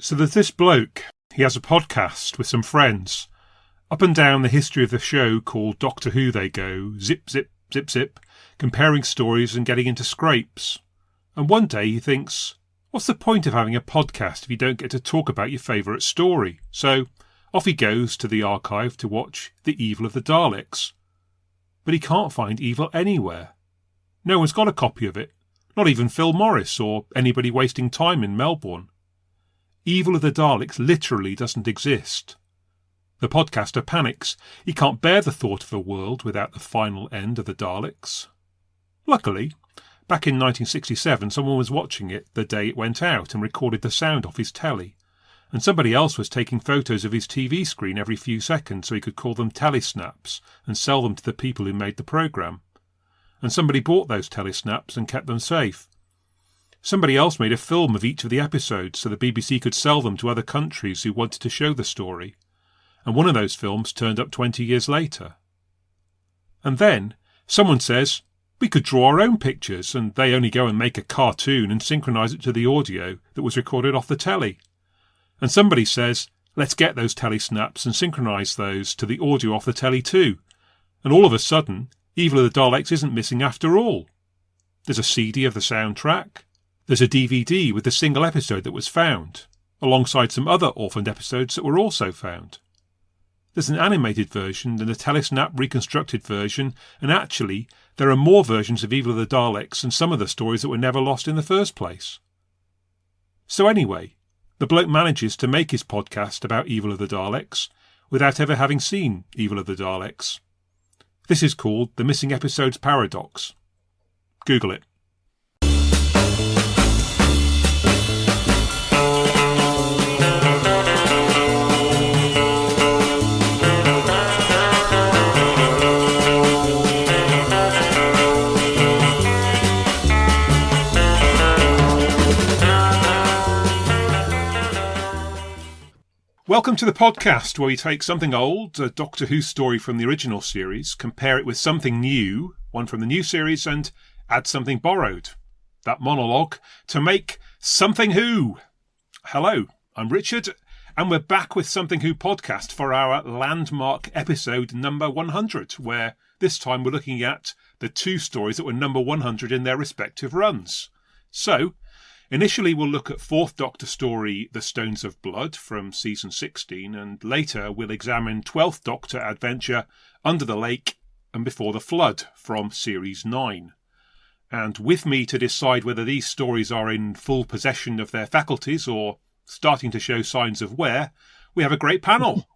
So there's this bloke, he has a podcast with some friends, up and down the history of the show called Doctor Who they go, zip, zip, zip, zip, comparing stories and getting into scrapes. And one day he thinks, what's the point of having a podcast if you don't get to talk about your favourite story? So off he goes to the archive to watch The Evil of the Daleks. But he can't find Evil anywhere. No one's got a copy of it, not even Phil Morris or anybody wasting time in Melbourne. Evil of the Daleks literally doesn't exist. The podcaster panics. He can't bear the thought of a world without the final end of the Daleks. Luckily, back in 1967, someone was watching it the day it went out and recorded the sound off his telly. And somebody else was taking photos of his TV screen every few seconds so he could call them telesnaps and sell them to the people who made the programme. And somebody bought those telesnaps and kept them safe. Somebody else made a film of each of the episodes so the BBC could sell them to other countries who wanted to show the story. And one of those films turned up 20 years later. And then someone says, we could draw our own pictures, and they only go and make a cartoon and synchronise it to the audio that was recorded off the telly. And somebody says, let's get those telesnaps and synchronise those to the audio off the telly too. And all of a sudden, Evil of the Daleks isn't missing after all. There's a CD of the soundtrack. There's a DVD with the single episode that was found, alongside some other orphaned episodes that were also found. There's an animated version and a telesnap reconstructed version, and actually, there are more versions of Evil of the Daleks and some of the stories that were never lost in the first place. So anyway, the bloke manages to make his podcast about Evil of the Daleks without ever having seen Evil of the Daleks. This is called the Missing Episodes Paradox. Google it. Welcome to the podcast where we take something old, a Doctor Who story from the original series, compare it with something new, one from the new series, and add something borrowed, that monologue, to make Something Who. Hello, I'm Richard, and we're back with Something Who podcast for our landmark episode number 100, where this time we're looking at the two stories that were number 100 in their respective runs. So, initially, we'll look at Fourth Doctor story The Stones of Blood from Season 16, and later we'll examine 12th Doctor adventure Under the Lake and Before the Flood from Series 9. And with me to decide whether these stories are in full possession of their faculties or starting to show signs of wear, we have a great panel,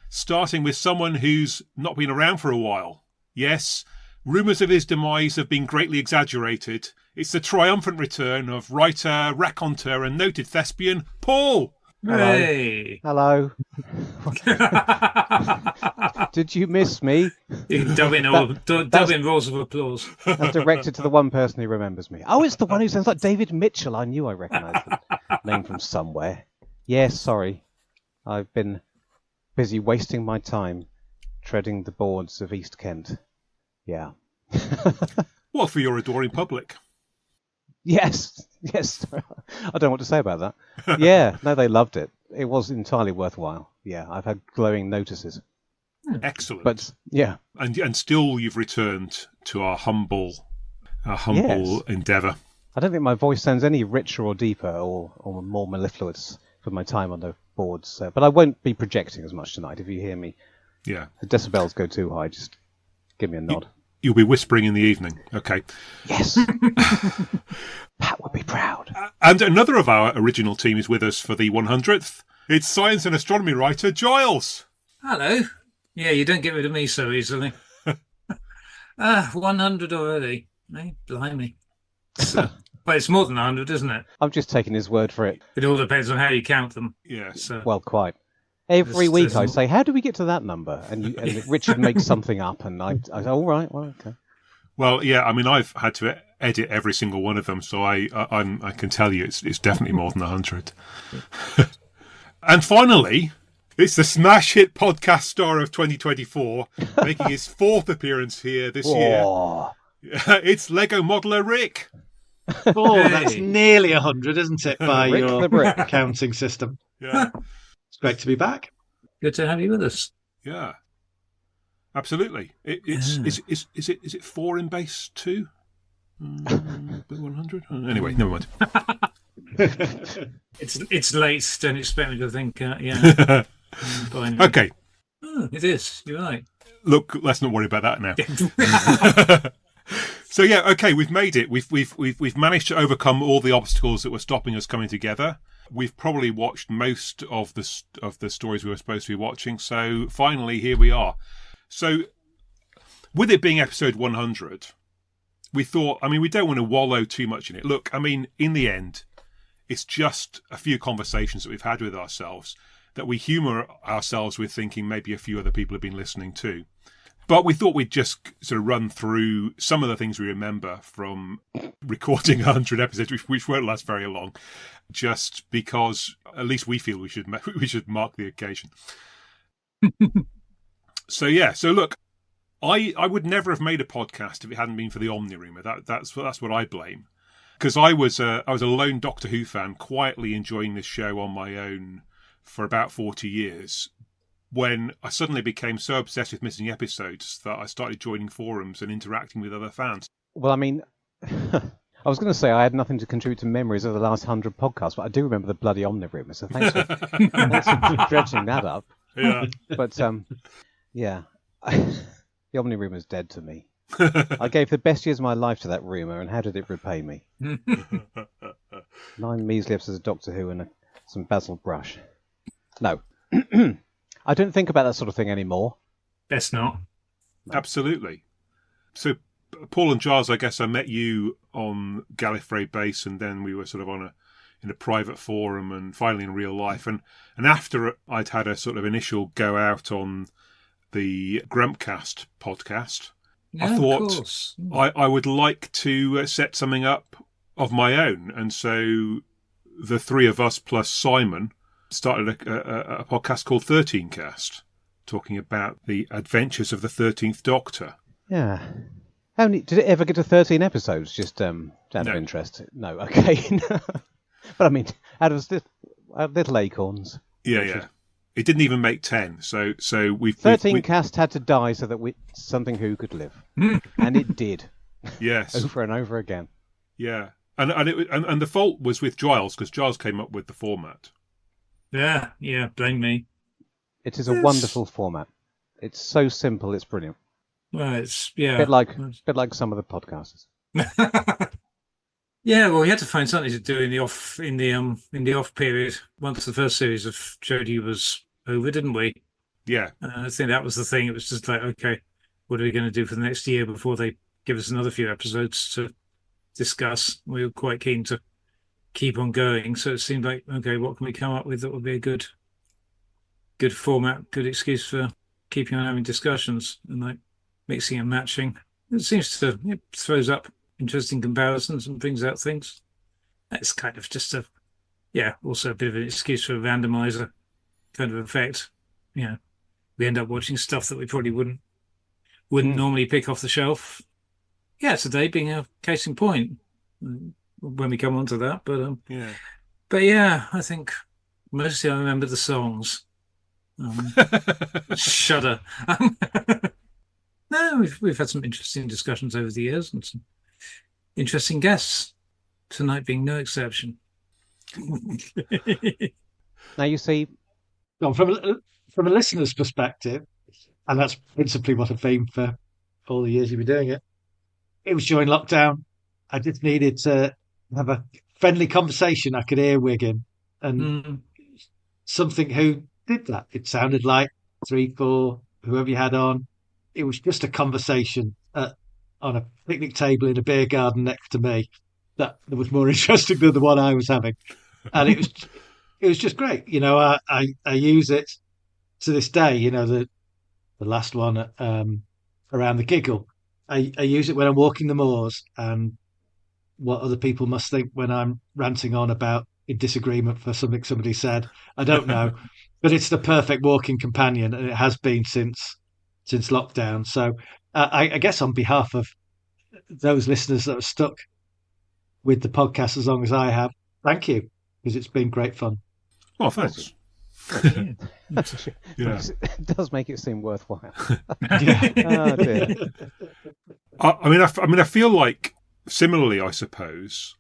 starting with someone who's not been around for a while. Yes, rumours of his demise have been greatly exaggerated. It's the triumphant return of writer, raconteur and noted thespian, Paul. Hey. Hello. Did you miss me? You can dub in roars of applause. That's directed to the one person who remembers me. Oh, it's the one who sounds like David Mitchell. I knew I recognised the name from somewhere. Yes, sorry. I've been busy wasting my time treading the boards of East Kent. Yeah. Well, for your adoring public. Yes. I don't know what to say about that. Yeah, no, they loved it. It was entirely worthwhile. Yeah, I've had glowing notices. Excellent. But yeah, and still you've returned to our humble Yes. endeavour. I don't think my voice sounds any richer or deeper or more mellifluous for my time on the boards. But I won't be projecting as much tonight. If you hear me, Yeah. the decibels go too high, just give me a nod. You'll be whispering in the evening. Okay. Yes. Pat would be proud. And another of our original team is with us for the 100th. It's science and astronomy writer Giles. Hello. Yeah, you don't get rid of me so easily. 100 already. Eh? Blimey. But it's more than 100, isn't it? I'm just taking his word for it. It all depends on how you count them. Yes. Well, quite. Every There's- week there's- I say, how do we get to that number? And Richard makes something up, and I say, all right, well, okay. Well, yeah, I mean, I've had to edit every single one of them, so I can tell you it's definitely more than 100. And finally, it's the smash hit podcast star of 2024, making his fourth appearance here this year. Oh, It's Lego modeler Rick. Oh, Hey. that's nearly 100, isn't it, by Rick your the Brick. counting system? Yeah. It's great to be back. Good to have you with us. Yeah. Absolutely. Is it 4 in base 2? 100? Anyway, never mind. It's late. Don't expect me to think. Yeah. Fine. Okay. Oh, it is. You're right. Look, let's not worry about that now. So yeah, okay, we've made it. We've managed to overcome all the obstacles that were stopping us coming together. We've probably watched most of the stories we were supposed to be watching. So finally, here we are. So with it being episode 100, we thought, I mean, we don't want to wallow too much in it. Look, I mean, in the end, it's just a few conversations that we've had with ourselves that we humour ourselves with, thinking maybe a few other people have been listening too. But we thought we'd just sort of run through some of the things we remember from recording 100 episodes, which won't last very long, just because at least we feel we should mark the occasion. So look, I would never have made a podcast if it hadn't been for the Omnirumour. That's what I blame, because I was a lone Doctor Who fan, quietly enjoying this show on my own for about 40 years. When I suddenly became so obsessed with missing episodes that I started joining forums and interacting with other fans. Well, I mean, I was going to say I had nothing to contribute to memories of the last 100 podcasts, but I do remember the bloody Omnirumour, so thanks for dredging that up. Yeah. But, yeah, the Omnirumour's dead to me. I gave the best years of my life to that rumour, and how did it repay me? 9 measly episodes of Doctor Who and some Basil Brush. No. I don't think about that sort of thing anymore. Best not. Absolutely. So, Paul and Giles, I guess I met you on Gallifrey Base, and then we were sort of in a private forum, and finally in real life. And after I'd had a sort of initial go out on the Grumpcast podcast, Yeah, I thought I would like to set something up of my own. And so the three of us plus Simon started a podcast called 13 Cast, talking about the adventures of the 13th Doctor. Yeah. How many, did it ever get to 13 episodes? Just out of interest. No, okay. But I mean, out of little acorns. Yeah. It didn't even make 10. So we've 13 Cast had to die so that something Who could live, and it did. Yes. Over and over again. Yeah, and the fault was with Giles, because Giles came up with the format. Yeah, blame me. It is a wonderful format. It's so simple, it's brilliant. Well, it's A bit like some of the podcasts. Yeah, well, we had to find something to do in the off period once the first series of Jodie was over, didn't we? Yeah. I think that was the thing. It was just like, okay, what are we going to do for the next year before they give us another few episodes to discuss? We were quite keen to keep on going, so it seemed like, okay, what can we come up with that would be a good format, good excuse for keeping on having discussions and like mixing and matching. It seems to throws up interesting comparisons and brings out things. That's kind of just also a bit of an excuse for a randomizer kind of effect. We end up watching stuff that we probably wouldn't normally pick off the shelf. Yeah, today being a case in point when we come on to that. But I think mostly I remember the songs. Shudder. No, we've had some interesting discussions over the years and some interesting guests. Tonight being no exception. Now you see, Well, from a listener's perspective, and that's principally what I've been for all the years you've been doing it. It was during lockdown. I just needed to have a friendly conversation I could hear Wigan, and something who did that. It sounded like 3, 4, whoever you had on. It was just a conversation on a picnic table in a beer garden next to me that was more interesting than the one I was having, and it was just great. I use it to this day. The last one around the giggle. I use it when I'm walking the moors, and what other people must think when I'm ranting on about in disagreement for something somebody said. I don't know, but it's the perfect walking companion, and it has been since lockdown. So I guess on behalf of those listeners that have stuck with the podcast as long as I have, thank you, because it's been great fun. Oh, thanks. Yeah. It does make it seem worthwhile. Yeah. Oh dear. I mean, I feel like similarly, I suppose.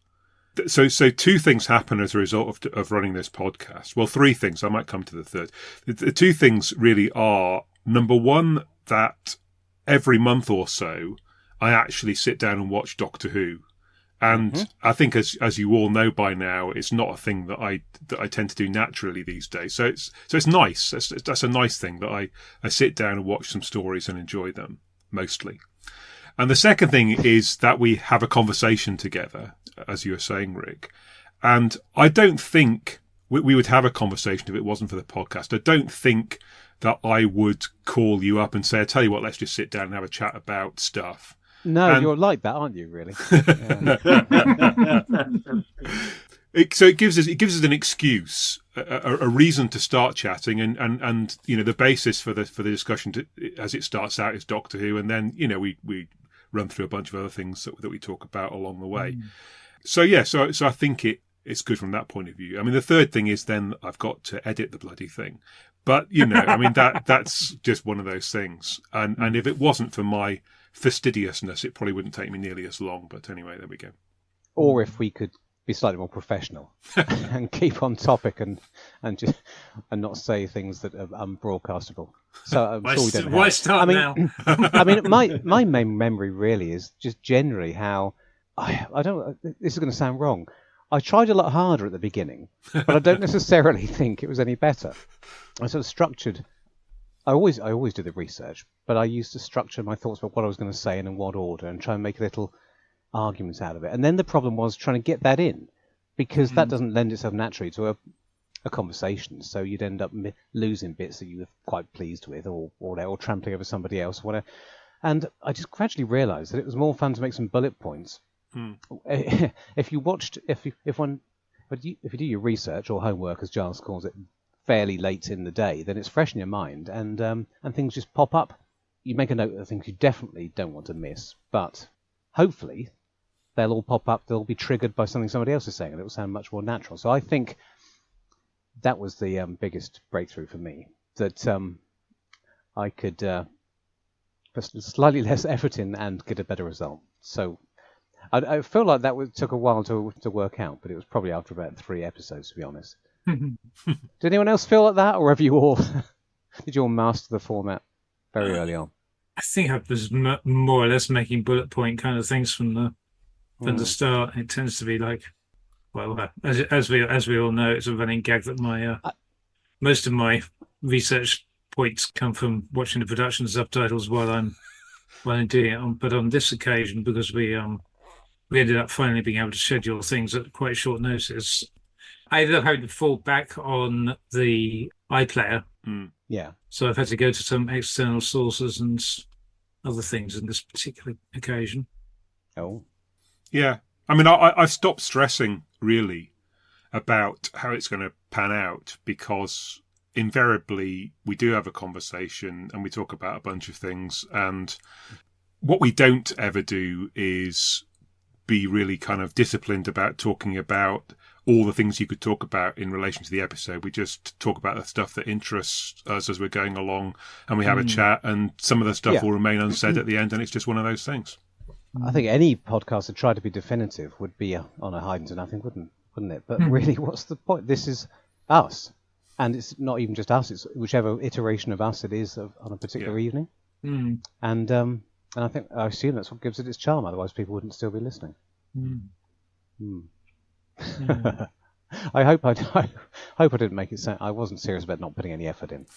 So two things happen as a result of running this podcast. Well, three things. I might come to the third. The two things really are, number one, that every month or so, I actually sit down and watch Doctor Who. And I think, as you all know by now, it's not a thing that I tend to do naturally these days. So it's nice. That's a nice thing that I sit down and watch some stories and enjoy them mostly. And the second thing is that we have a conversation together, as you were saying, Rick. And I don't think we would have a conversation if it wasn't for the podcast. I don't think that I would call you up and say, I tell you what, let's just sit down and have a chat about stuff. No, you're like that, aren't you? Really? So it gives us an excuse, a reason to start chatting, and the basis for the discussion as it starts out is Doctor Who, and then we run through a bunch of other things that we talk about along the way. So I think it's good from that point of view. I mean, the third thing is then I've got to edit the bloody thing, but I mean that's just one of those things, and if it wasn't for my fastidiousness, it probably wouldn't take me nearly as long. But anyway, there we go. Or if we could be slightly more professional and keep on topic and not say things that are unbroadcastable. So I'm sure we don't. Why start now? I mean, my main memory really is just generally how I don't. This is going to sound wrong. I tried a lot harder at the beginning, but I don't necessarily think it was any better. I sort of structured. I always do the research, but I used to structure my thoughts about what I was going to say and in what order, and try and make little arguments out of it. And then the problem was trying to get that in, because that doesn't lend itself naturally to a conversation. So you'd end up losing bits that you were quite pleased with, or trampling over somebody else, or whatever. And I just gradually realised that it was more fun to make some bullet points. If you do your research or homework, as Giles calls it, fairly late in the day, then it's fresh in your mind, and things just pop up. You make a note of the things you definitely don't want to miss, but hopefully they'll all pop up, they'll be triggered by something somebody else is saying, and it will sound much more natural. So I think that was the biggest breakthrough for me, that I could put slightly less effort in and get a better result. So I feel like that took a while to work out, but it was probably after about 3 episodes, to be honest. Did anyone else feel like that, or have you all did you all master the format very early on? I think I was more or less making bullet point kind of things from the start. It tends to be like, well, as we all know, it's a running gag that my most of my research points come from watching the production subtitles while I'm doing it. But on this occasion, because we ended up finally being able to schedule things at quite short notice, I ended up having to fall back on the iPlayer. Yeah. So I've had to go to some external sources and other things in this particular occasion. Oh. Yeah. I mean, I've stopped stressing, really, about how it's going to pan out, because invariably we do have a conversation and we talk about a bunch of things. And what we don't ever do is be really kind of disciplined about talking about all the things you could talk about in relation to the episode. We just talk about the stuff that interests us as we're going along, and we have a chat, and some of the stuff will remain unsaid at the end, and it's just one of those things. I think any podcast that tried to be definitive would be on a hiding to nothing, wouldn't it? But really, what's the point? This is us, and it's not even just us. It's whichever iteration of us it is on a particular evening. And I assume that's what gives it its charm. Otherwise, people wouldn't still be listening. I hope I didn't make it sound. I wasn't serious about not putting any effort in.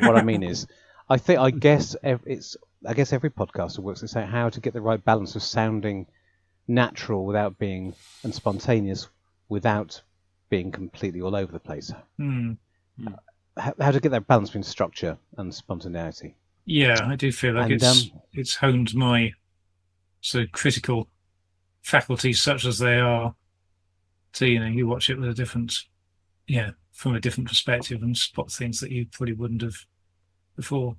What I mean is, I guess every podcaster works this out, how to get the right balance of sounding natural without being, and spontaneous without being completely all over the place. How to get that balance between structure and spontaneity. Yeah, I do feel like it's honed my sort of critical faculties, such as they are. So you watch it with from a different perspective, and spot things that you probably wouldn't have before.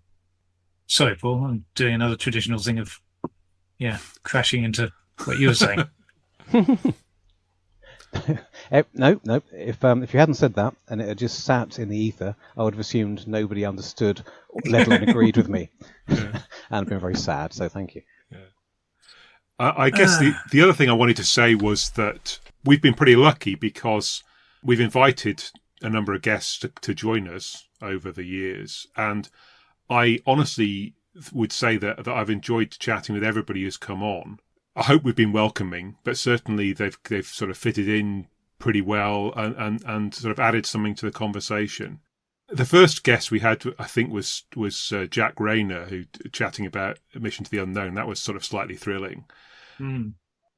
Sorry, Paul, I'm doing another traditional thing of crashing into what you were saying. No, no. If you hadn't said that and it had just sat in the ether, I would have assumed nobody understood, let alone agreed with me, and I've been very sad. So thank you. I guess the other thing I wanted to say was that we've been pretty lucky because we've invited a number of guests to join us over the years, and I honestly would say that I've enjoyed chatting with everybody who's come on. I hope we've been welcoming, but certainly they've sort of fitted in pretty well and sort of added something to the conversation. The first guest we had, I think, was Jack Rayner, who chatting about Mission to the Unknown. That was sort of slightly thrilling.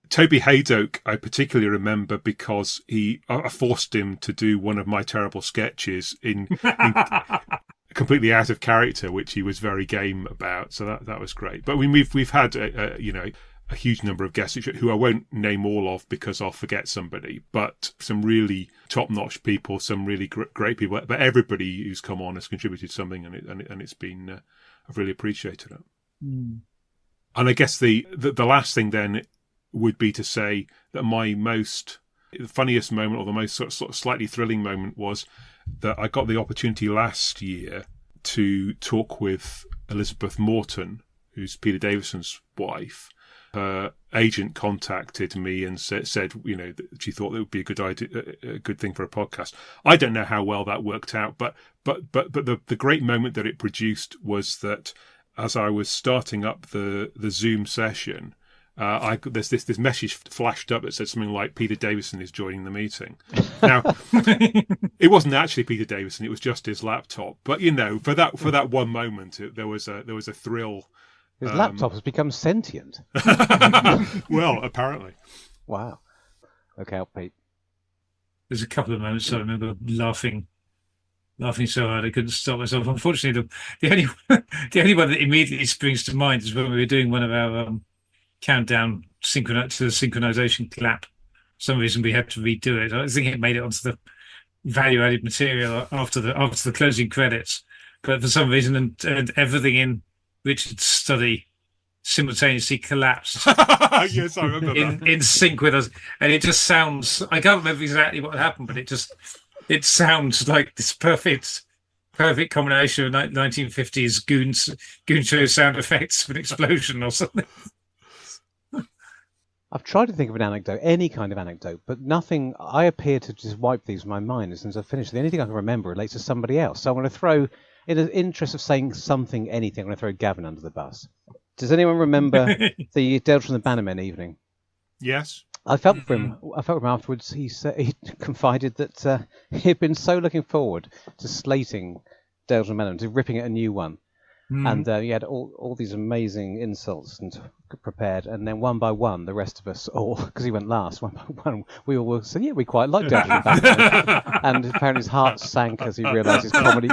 Toby Haydoke, I particularly remember because I forced him to do one of my terrible sketches in completely out of character, which he was very game about. So that was great. But we've had a huge number of guests who I won't name all of because I'll forget somebody, but some really top-notch people, some really great people. But everybody who's come on has contributed something, and it's been I've really appreciated it. And I guess the last thing then would be to say that the funniest moment or the most sort of slightly thrilling moment was that I got the opportunity last year to talk with Elizabeth Morton, who's Peter Davison's wife. Her agent contacted me and said, that she thought it would be a good idea, a good thing for a podcast. I don't know how well that worked out, but the great moment that it produced was that as I was starting up the Zoom session, there's this message flashed up that said something like Peter Davison is joining the meeting. Now, it wasn't actually Peter Davison; it was just his laptop. But for that one moment, there was a thrill. His laptop has become sentient. Well, apparently. Wow. Okay, I'll Pete. There's a couple of moments I remember laughing so hard I couldn't stop myself. Unfortunately, the only one that immediately springs to mind is when we were doing one of our countdown to the synchronization clap. For some reason we had to redo it. I think it made it onto the value-added material after the closing credits, but for some reason and everything in Richard's study simultaneously collapsed. Yes, I remember that. In sync with us, and it just sounds. I can't remember exactly what happened, but it sounds like this perfect combination of 1950s goon show sound effects of an explosion or something. I've tried to think of an anecdote, any kind of anecdote, but nothing. I appear to just wipe these from my mind as soon as I've finished. The only thing I can remember relates to somebody else. So I'm going to throw, in the interest of saying anything, I'm going to throw Gavin under the bus. Does anyone remember the Delta and the Bannermen evening? Yes. I felt for him afterwards. He confided that he'd been so looking forward to slating Delta and Bannermen, to ripping at a new one. And he had all these amazing insults and prepared, and then one by one, the rest of us all, because he went last, one by one, we all were saying, yeah, we quite liked Delta and Bannermen. And apparently his heart sank as he realised his comedy.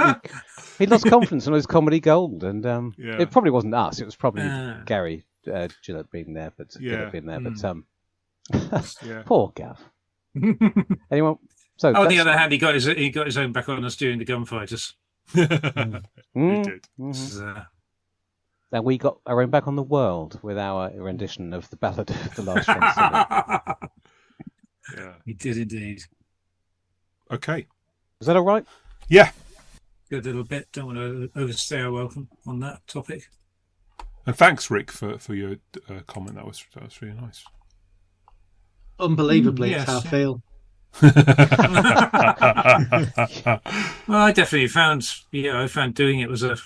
He lost confidence in his comedy gold, and it probably wasn't us. It was probably Gary Gillett being there, but poor Gav. Anyone? So on the other hand, he got his own back on us during the gunfighters. He did. And we got our own back on the world with our rendition of the Ballad of the Last Transcendent. Yeah, he did indeed. Okay, is that all right? Yeah. Good little bit. Don't want to overstay our welcome on that topic. And thanks, Rick, for your comment. That was really nice. Unbelievably, yes, it's how I feel. Well, I definitely found doing it was a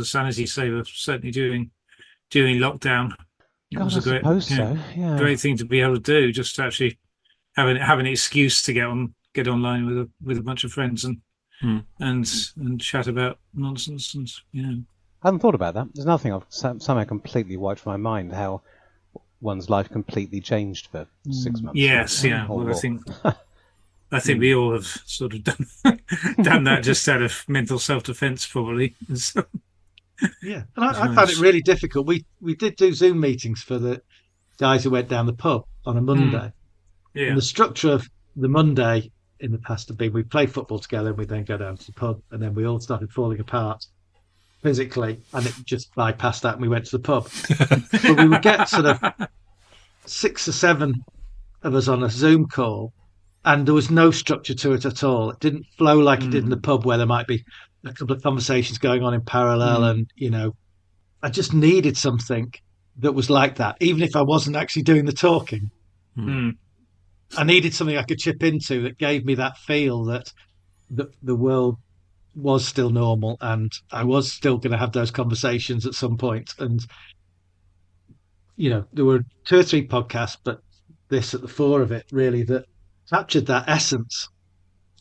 sanity saver, certainly during lockdown. It was a great thing to be able to do, just to actually have an excuse to get online with a bunch of friends and chat about nonsense and I hadn't thought about that. There's nothing I've somehow completely wiped from my mind how one's life completely changed for 6 months. Yes, yeah. Well, I think we all have sort of done that just out of mental self-defense, probably. So, yeah, and I found it really difficult. We did do Zoom meetings for the guys who went down the pub on a Monday. Yeah. And the structure of the Monday in the past had been we play football together and we then go down to the pub, and then we all started falling apart physically, and it just bypassed that and we went to the pub. But we would get sort of 6 or 7 of us on a Zoom call, and there was no structure to it at all. It didn't flow like it did in the pub, where there might be a couple of conversations going on in parallel, and I just needed something that was like that, even if I wasn't actually doing the talking. I needed something I could chip into that gave me that feel that the world was still normal and I was still going to have those conversations at some point. And there were 2 or 3 podcasts, but this at the fore of it really that captured that essence.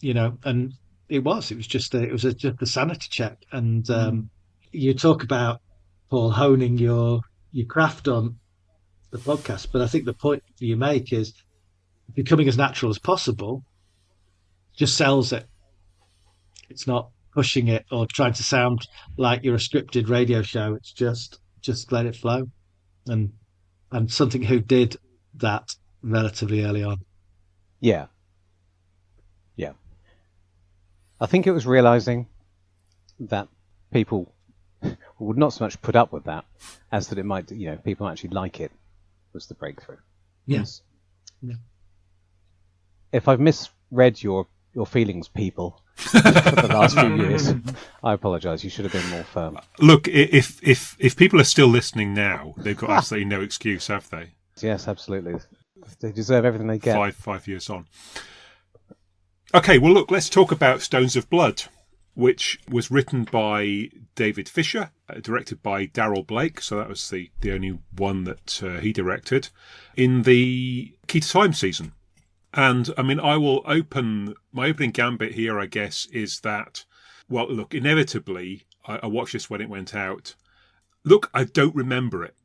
And it was just a sanity check. And you talk about, Paul, honing your craft on the podcast, but I think the point you make is becoming as natural as possible just sells it. It's not pushing it or trying to sound like you're a scripted radio show. It's just let it flow. And something who did that relatively early on. Yeah. I think it was realizing that people would not so much put up with that as that it might, people actually like it was the breakthrough. Yes. Yeah. If I've misread your feelings, people, for the last few years, I apologise. You should have been more firm. Look, if people are still listening now, they've got absolutely no excuse, have they? Yes, absolutely. They deserve everything they get. 5 years on. Okay, well, look, let's talk about Stones of Blood, which was written by David Fisher, directed by Darrell Blake, so that was the only one that he directed, in the Key to Time season. And, I mean, my opening gambit here, I guess, is that, well, look, inevitably, I watched this when it went out. Look, I don't remember it.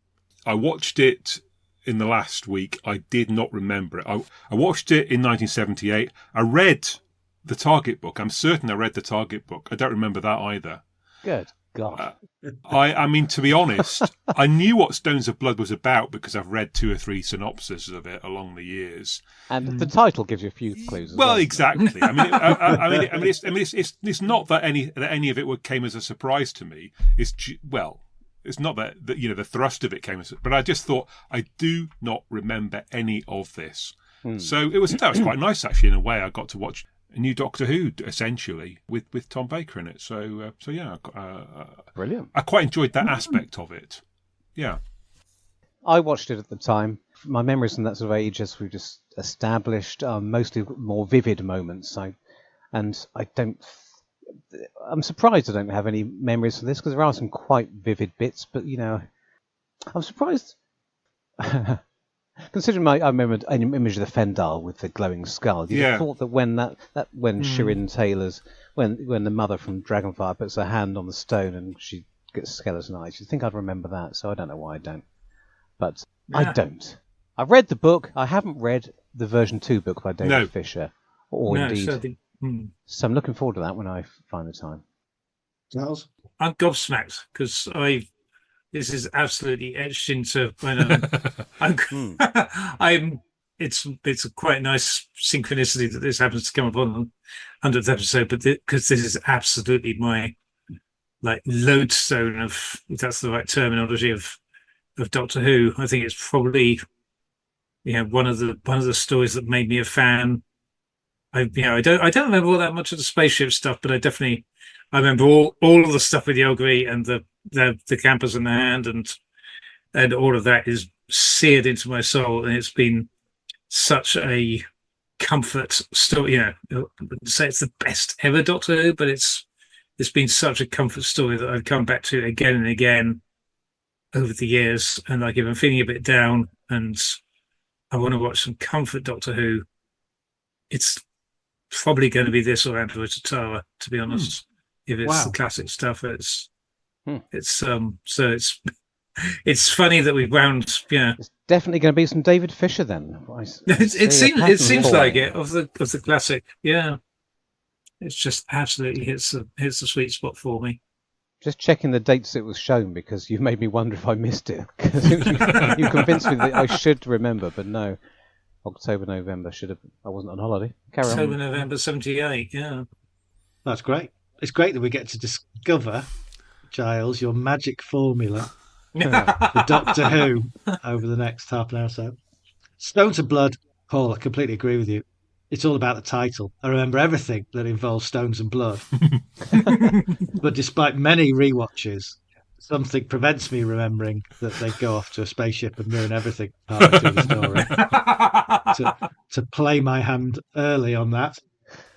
I watched it in the last week. I did not remember it. I watched it in 1978. I read the Target book. I'm certain I read the Target book. I don't remember that either. Good God. I mean, to be honest, I knew what Stones of Blood was about because I've read 2 or 3 synopses of it along the years. And the title gives you a few clues. Well, exactly. I mean, it's not that any of it came as a surprise to me. It's not that the thrust of it came as, but I just thought I do not remember any of this. So that was quite nice actually in a way. I got to watch a new Doctor Who essentially with Tom Baker in it. So yeah, brilliant. I quite enjoyed that aspect of it. Yeah, I watched it at the time. My memories from that sort of age, as we've just established, are mostly more vivid moments. I'm surprised I don't have any memories for this because there are some quite vivid bits, but I'm surprised. Considering I remember an image of the Fendal with the glowing skull. You'd have thought that when Shirin Taylor's when the mother from Dragonfire puts her hand on the stone and she gets skeleton eyes, you'd think I'd remember that. So I don't know why I don't, but I don't. I've read the book. I haven't read the version 2 book by David Fisher, indeed. So I'm looking forward to that when I find the time. Giles? I'm gobsmacked because this is absolutely etched into it's a quite nice synchronicity that this happens to come up on the 100th episode, but because this is absolutely my lodestone of, if that's the right terminology, of Doctor Who. I think it's probably one of the stories that made me a fan. I don't remember all that much of the spaceship stuff, but I remember all of the stuff with Yogri and the campers in the hand, and all of that is seared into my soul, and it's been such a comfort story. I wouldn't say it's the best ever Doctor Who, but it's been such a comfort story that I've come back to again and again over the years. And if I'm feeling a bit down and I want to watch some comfort Doctor Who, it's probably going to be this or Android Tatara, to be honest. If it's the classic stuff, it's funny that we've wound. Yeah, it's definitely going to be some David Fisher then. It seems like it of the classic. Yeah, it's just absolutely hits the sweet spot for me. Just checking the dates it was shown because you made me wonder if I missed it. You convinced me that I should remember, but no. October, November I wasn't on holiday. October, November 78. Yeah, that's great. It's great that we get to discover, Giles, your magic formula for Doctor Who over the next half an hour or so. Stones of Blood, Paul, I completely agree with you. it's all about the title. I remember everything that involves stones and blood. But despite many rewatches, something prevents me remembering that they go off to a spaceship and ruin everything partway through the story. To play my hand early on that.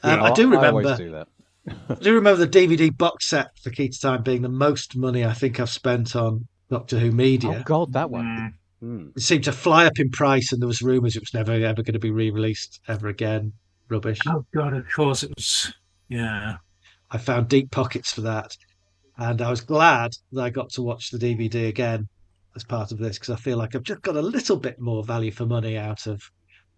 Yeah. I do I always remember. do that. I do remember the DVD box set for Key to Time being the most money I think I've spent on Doctor Who Oh media. God, that one. It seemed to fly up in price, and there was rumours it was never ever going to be re-released ever again. Rubbish. Oh God, of course it was. Yeah. I found deep pockets for that, and I was glad that I got to watch the DVD again as part of this because I feel like I've just got a little bit more value for money out of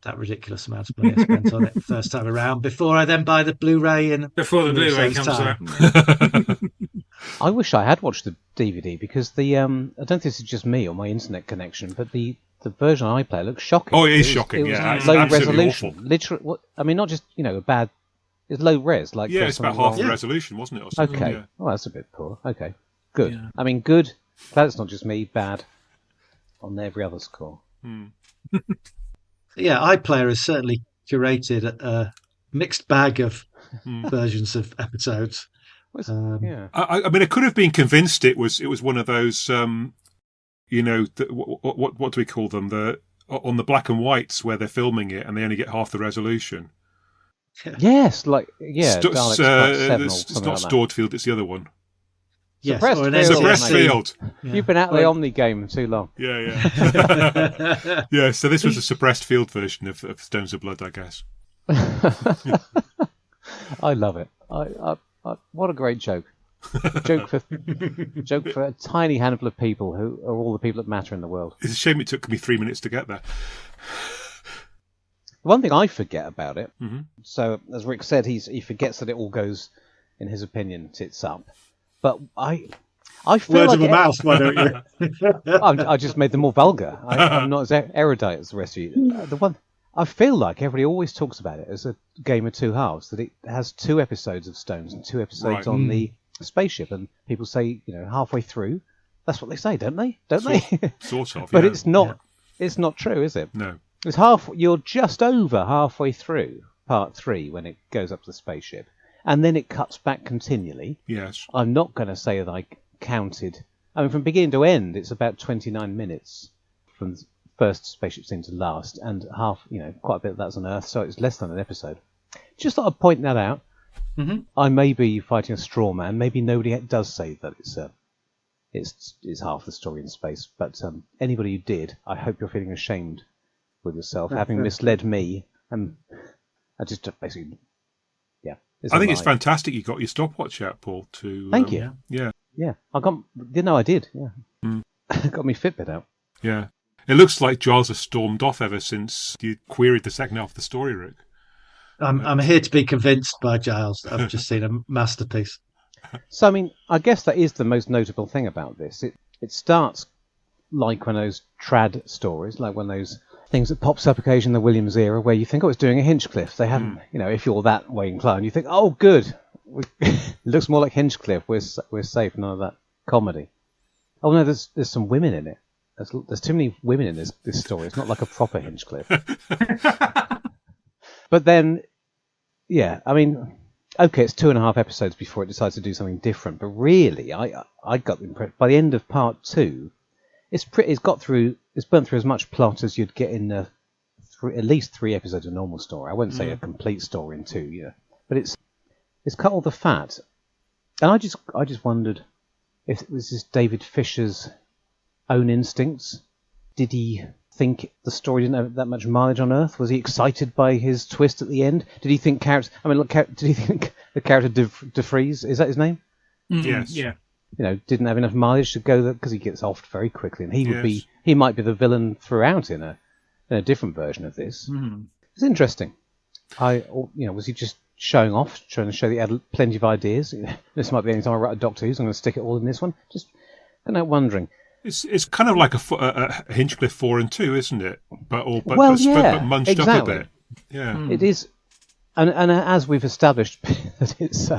that ridiculous amount of money I spent on it the first time around before I then buy the Blu-ray in Before the a little Blu-ray son's comes time. out. I wish I had watched the DVD because the I don't know if this is just me or my internet connection, but the version I play looks shocking. Oh, it is shocking. It was Yeah, it's low absolutely resolution. awful. Literally, what I mean, not just a bad. It's low res. Like Yeah, it's about something half the wrong. resolution, wasn't it? Or something? Okay. Yeah. Well, that's a bit poor. Okay. Good. Yeah. I mean, good. Glad it's not just me. Bad on every other score. Yeah, iPlayer has certainly curated a mixed bag of versions of episodes. Yeah. I mean, I could have been convinced it was one of those, what do we call them? On the black and whites where they're filming it and they only get half the resolution. Yes, Daleks Part 7 or It's something not like that. Storedfield, it's the other one. Yes, Suppressed or an field. NTSC. Suppressed Field. Yeah. You've been out of the Omni game too long. Yeah. Yeah, so this was a suppressed field version of Stones of Blood, I guess. I love it. What a great joke. Joke for a tiny handful of people who are all the people that matter in the world. It's a shame it took me 3 minutes to get there. One thing I forget about it, Mm-hmm. so as Rick said, he forgets that it all goes, in his opinion, tits up. But I feel Words like of a mouth, why don't you? I just made them more vulgar. I'm not as erudite as the rest of you. The one I feel like everybody always talks about it as a game of two halves. That it has 2 episodes of Stones and 2 episodes Right. on the spaceship, and people say halfway through. That's what they say, don't they? Don't they? Sort of, But yeah. it's not. It's not true, is it? No. It's you're just over halfway through part 3 when it goes up to the spaceship, and then it cuts back continually. Yes. I'm not going to say that I counted. I mean, from beginning to end, it's about 29 minutes from the first spaceship scene to last, and quite a bit of that's on Earth, so it's less than an episode. Just thought I'd point that out. Mm-hmm. I may be fighting a straw man. Maybe nobody does say that it's half the story in space. But anybody who did, I hope you're feeling ashamed with yourself, having misled me. And I just basically, yeah. I think it's fantastic you got your stopwatch out, Paul. Thank you. Yeah. Yeah, I did. Yeah, got me Fitbit out. Yeah. It looks like Giles has stormed off ever since you queried the second half of the story, Rick. I'm here to be convinced by Giles. I've just seen a masterpiece. So, I mean, I guess that is the most notable thing about this. It starts like one of those trad stories, like one of those things that pops up occasionally in the Williams era where you think, oh, it's doing a Hinchcliffe. They haven't, if you're that way inclined, you think, oh, good. It looks more like Hinchcliffe. We're safe, none of that comedy. Oh, no, there's some women in it. There's too many women in this story. It's not like a proper Hinchcliffe. But then, yeah, I mean, okay, it's 2.5 episodes before it decides to do something different. But really, I got the impression by the end of part 2, it's burnt through as much plot as you'd get in at least 3 episodes of a normal story. I wouldn't say a complete story in 2, but it's cut all the fat. And I just wondered if it was just David Fisher's own instincts. Did he think the story didn't have that much mileage on Earth? Was he excited by his twist at the end? Did he think did he think the character De Vries, is that his name? Yes. Yeah. Didn't have enough mileage to go there because he gets offed very quickly, and he might be the villain throughout in a different version of this. It's interesting. Was he just showing off, trying to show that he had plenty of ideas? This might be the only time I write a Doctor Who, so I'm going to stick it all in this one. Just wondering. It's kind of like a Hinchcliffe 4 and 2, isn't it? But munched exactly. up a bit. Yeah. It is, and as we've established that it's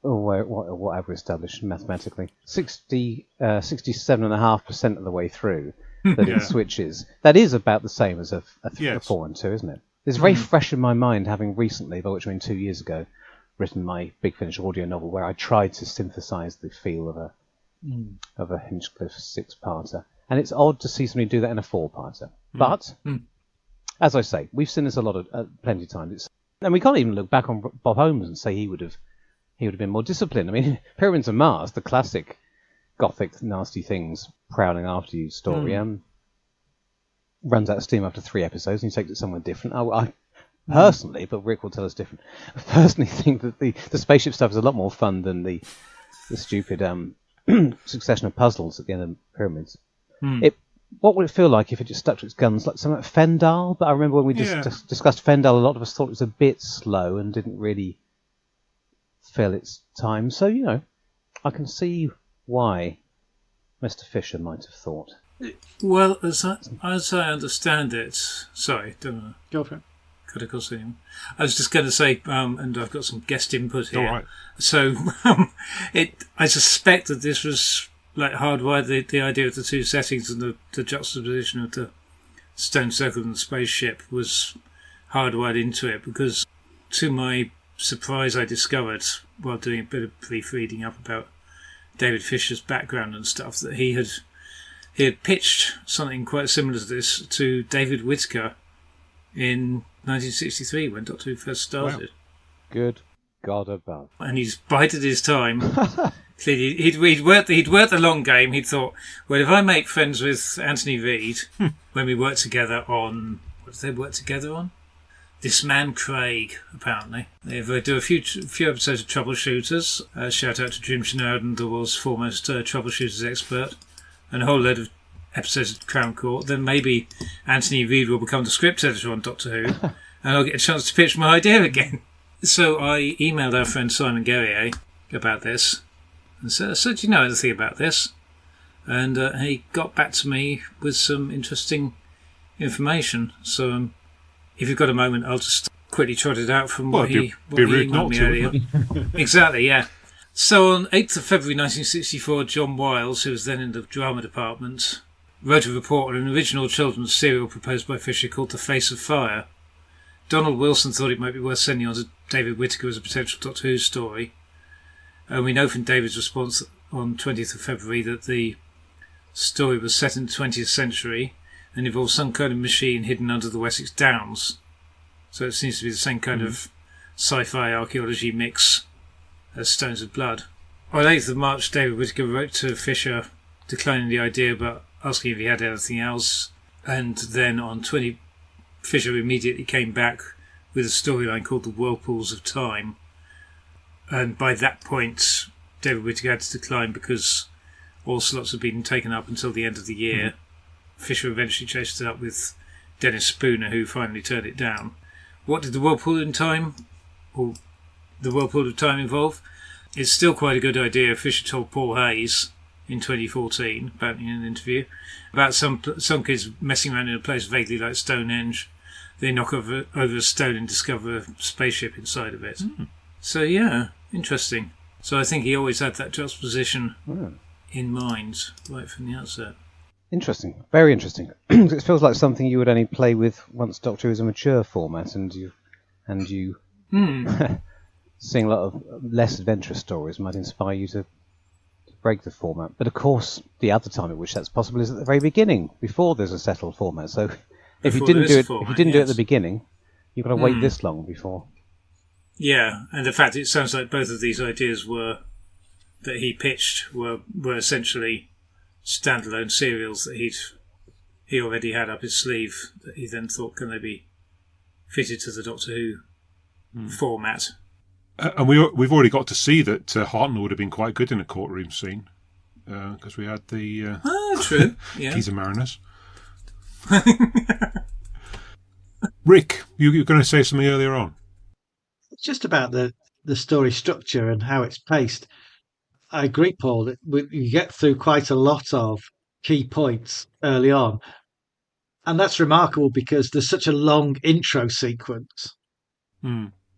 what have we established mathematically? 67.5% of the way through that it switches. That is about the same as a 4 and 2, isn't it? It's very fresh in my mind, having recently, by which I mean 2 years ago, written my Big Finish audio novel, where I tried to synthesise the feel of a Hinchcliffe 6-parter. And it's odd to see somebody do that in a 4-parter. But, as I say, we've seen this plenty of times. And we can't even look back on Bob Holmes and say he would have been more disciplined. I mean, Pyramids of Mars, the classic gothic nasty things prowling after you story, runs out of steam after 3 episodes and he takes it somewhere different. I personally, but Rick will tell us different, I personally think that the spaceship stuff is a lot more fun than the stupid succession of puzzles at the end of the Pyramids. What would it feel like if it just stuck to its guns, like something like Fendal? But I remember when we discussed Fendal, a lot of us thought it was a bit slow and didn't really fill its time. So, I can see why Mr. Fisher might have thought. Well, as I understand it, sorry, don't know. Go for it. Cut across anyone. I was just going to say, and I've got some guest input here. All right. So, I suspect that this was like hardwired. The idea of the 2 settings and the juxtaposition of the stone circle and the spaceship was hardwired into it, because to my surprise, I discovered while doing a bit of brief reading up about David Fisher's background and stuff that he had pitched something quite similar to this to David Whittaker in 1963 when Doctor Who first started. Wow. Good God above. And he's bided his time. He'd worked the long game. He'd thought, well, if I make friends with Anthony Reid when we work together on... What did they work together on? This Man Craig, apparently. They do a few episodes of Troubleshooters. Shout out to Jim Sheridan, the world's foremost troubleshooters expert. And a whole load of episodes of Crown Court. Then maybe Anthony Reid will become the script editor on Doctor Who. And I'll get a chance to pitch my idea again. So I emailed our friend Simon Guerrier about this. And so I said, do you know anything about this? And he got back to me with some interesting information. So if you've got a moment, I'll just quickly trot it out from what he emailed me earlier. Exactly, yeah. So on 8th of February 1964, John Giles, who was then in the drama department, wrote a report on an original children's serial proposed by Fisher called The Face of Fire. Donald Wilson thought it might be worth sending on to David Whittaker as a potential Doctor Who story. And we know from David's response on 20th of February that the story was set in the 20th century and involved some kind of machine hidden under the Wessex Downs. So it seems to be the same kind of sci-fi archaeology mix as Stones of Blood. On 8th of March, David Whittaker wrote to Fisher declining the idea but asking if he had anything else. And then on 20, Fisher immediately came back with a storyline called The Whirlpools of Time. And by that point, David Whittaker had to decline because all slots had been taken up until the end of the year. Fisher eventually chased it up with Dennis Spooner, who finally turned it down. What did the Whirlpool of Time involve? It's still quite a good idea. Fisher told Paul Hayes in 2014, apparently in an interview, about some kids messing around in a place vaguely like Stonehenge. They knock over a stone and discover a spaceship inside of it. So yeah, interesting. So I think he always had that juxtaposition in mind right from the outset. Interesting, very interesting. It feels like something you would only play with once Doctor Who is a mature format, and you seeing a lot of less adventurous stories might inspire you to break the format. But of course, the other time at which that's possible is at the very beginning, before there's a settled format. So if you didn't do it at the beginning, you've got to wait this long before. Yeah, and in fact, it sounds like both of these ideas that he pitched were essentially standalone serials that he already had up his sleeve that he then thought, can they be fitted to the Doctor Who format? And we've already got to see that Hartnell would have been quite good in a courtroom scene because we had the true. Yeah. Keys of Mariners. Rick, you were going to say something earlier on. It's just about the story structure and how it's paced. I agree, Paul, that you get through quite a lot of key points early on. And that's remarkable because there's such a long intro sequence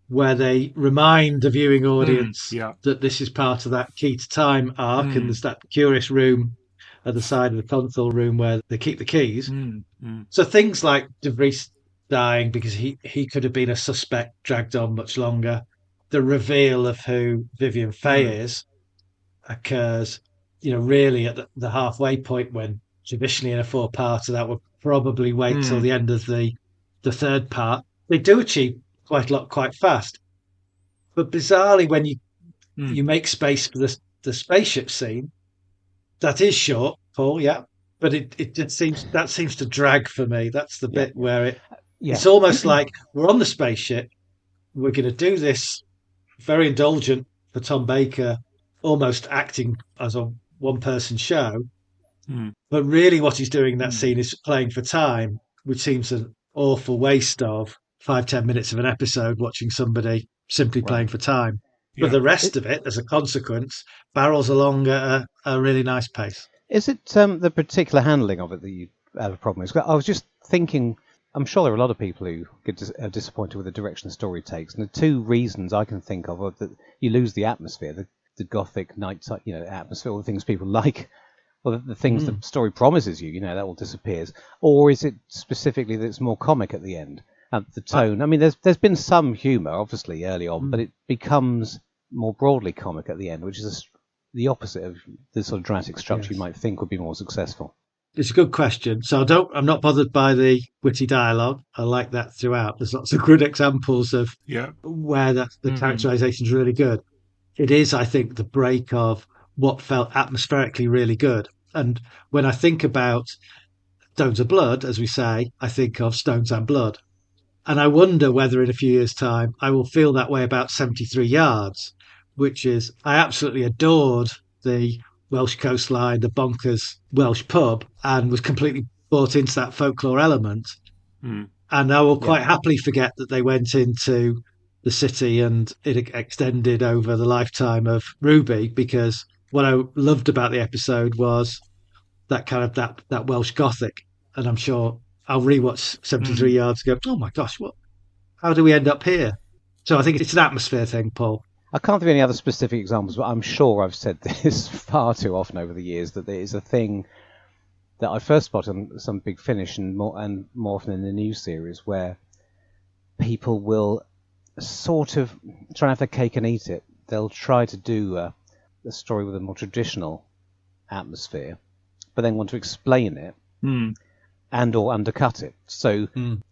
where they remind the viewing audience that this is part of that key to time arc, and there's that curious room at the side of the console room where they keep the keys. So things like De Vries dying because he could have been a suspect dragged on much longer. The reveal of who Vivian Faye is occurs, really at the halfway point, when traditionally in a four-parter that would probably wait till the end of the third part. They do achieve quite a lot quite fast. But bizarrely, when you make space for the spaceship scene, that is short, Paul, yeah. But it just seems to drag for me. That's the bit where it's almost like we're on the spaceship, we're going to do this very indulgent for Tom Baker, almost acting as a one-person show. But really what he's doing in that scene is playing for time, which seems an awful waste of 5-10 minutes of an episode watching somebody simply playing for time. But the rest of it, as a consequence, barrels along at a really nice pace. Is it the particular handling of it that you have a problem with? I was just thinking, I'm sure there are a lot of people who get disappointed with the direction the story takes, and the two reasons I can think of are that you lose the atmosphere, the gothic night, atmosphere, all the things people like, or the things the story promises you, that all disappears. Or is it specifically that it's more comic at the end? The tone. I mean, there's been some humour, obviously, early on, but it becomes more broadly comic at the end, which is the opposite of the sort of dramatic structure you might think would be more successful. It's a good question. So I'm not bothered by the witty dialogue. I like that throughout. There's lots of good examples of where the characterization is really good. It is, I think, the break of what felt atmospherically really good. And when I think about Stones of Blood, as we say, I think of Stones and Blood. And I wonder whether in a few years' time I will feel that way about 73 Yards, which is, I absolutely adored the Welsh coastline, the bonkers Welsh pub, and was completely bought into that folklore element. And I will quite happily forget that they went into the city and it extended over the lifetime of Ruby, because what I loved about the episode was that kind of that Welsh Gothic. And I'm sure I'll rewatch 73 Yards and go, oh my gosh, how do we end up here? So I think it's an atmosphere thing, Paul. I can't think of any other specific examples, but I'm sure I've said this far too often over the years, that there is a thing that I first spotted on some Big Finish and more often in the new series, where people will sort of try and have their cake and eat it. They'll try to do a story with a more traditional atmosphere, but then want to explain it and or undercut it. So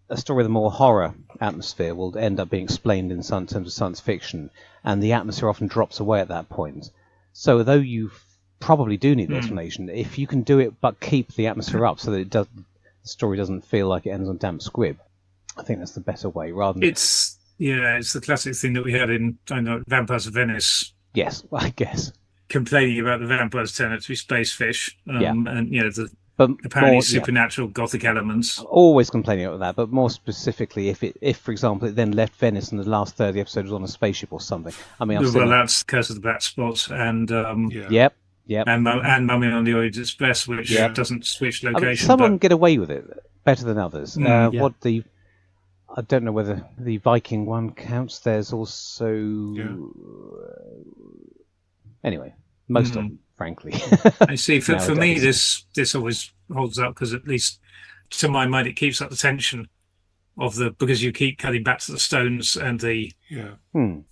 a story with a more horror atmosphere will end up being explained in some terms of science fiction, and the atmosphere often drops away at that point. So though you probably do need the explanation, if you can do it but keep the atmosphere up so that the story doesn't feel like it ends on damp squib, I think that's the better way, rather than... It's the classic thing that we had in, Vampires of Venice. Yes, I guess. Complaining about the vampires turn out to be space fish, and but apparently supernatural gothic elements. Always complaining about that, but more specifically, if for example it then left Venice and the last third of the episode was on a spaceship or something. I mean, that's Curse of the Black Spot and Yep. and Mummy on the Orient Express, which doesn't switch location. I mean, some of them get away with it better than others. I don't know whether the Viking one counts. There's also anyway, most of them, frankly. I see. For me, this always holds up because, at least to my mind, it keeps up the tension of because you keep cutting back to the Stones and the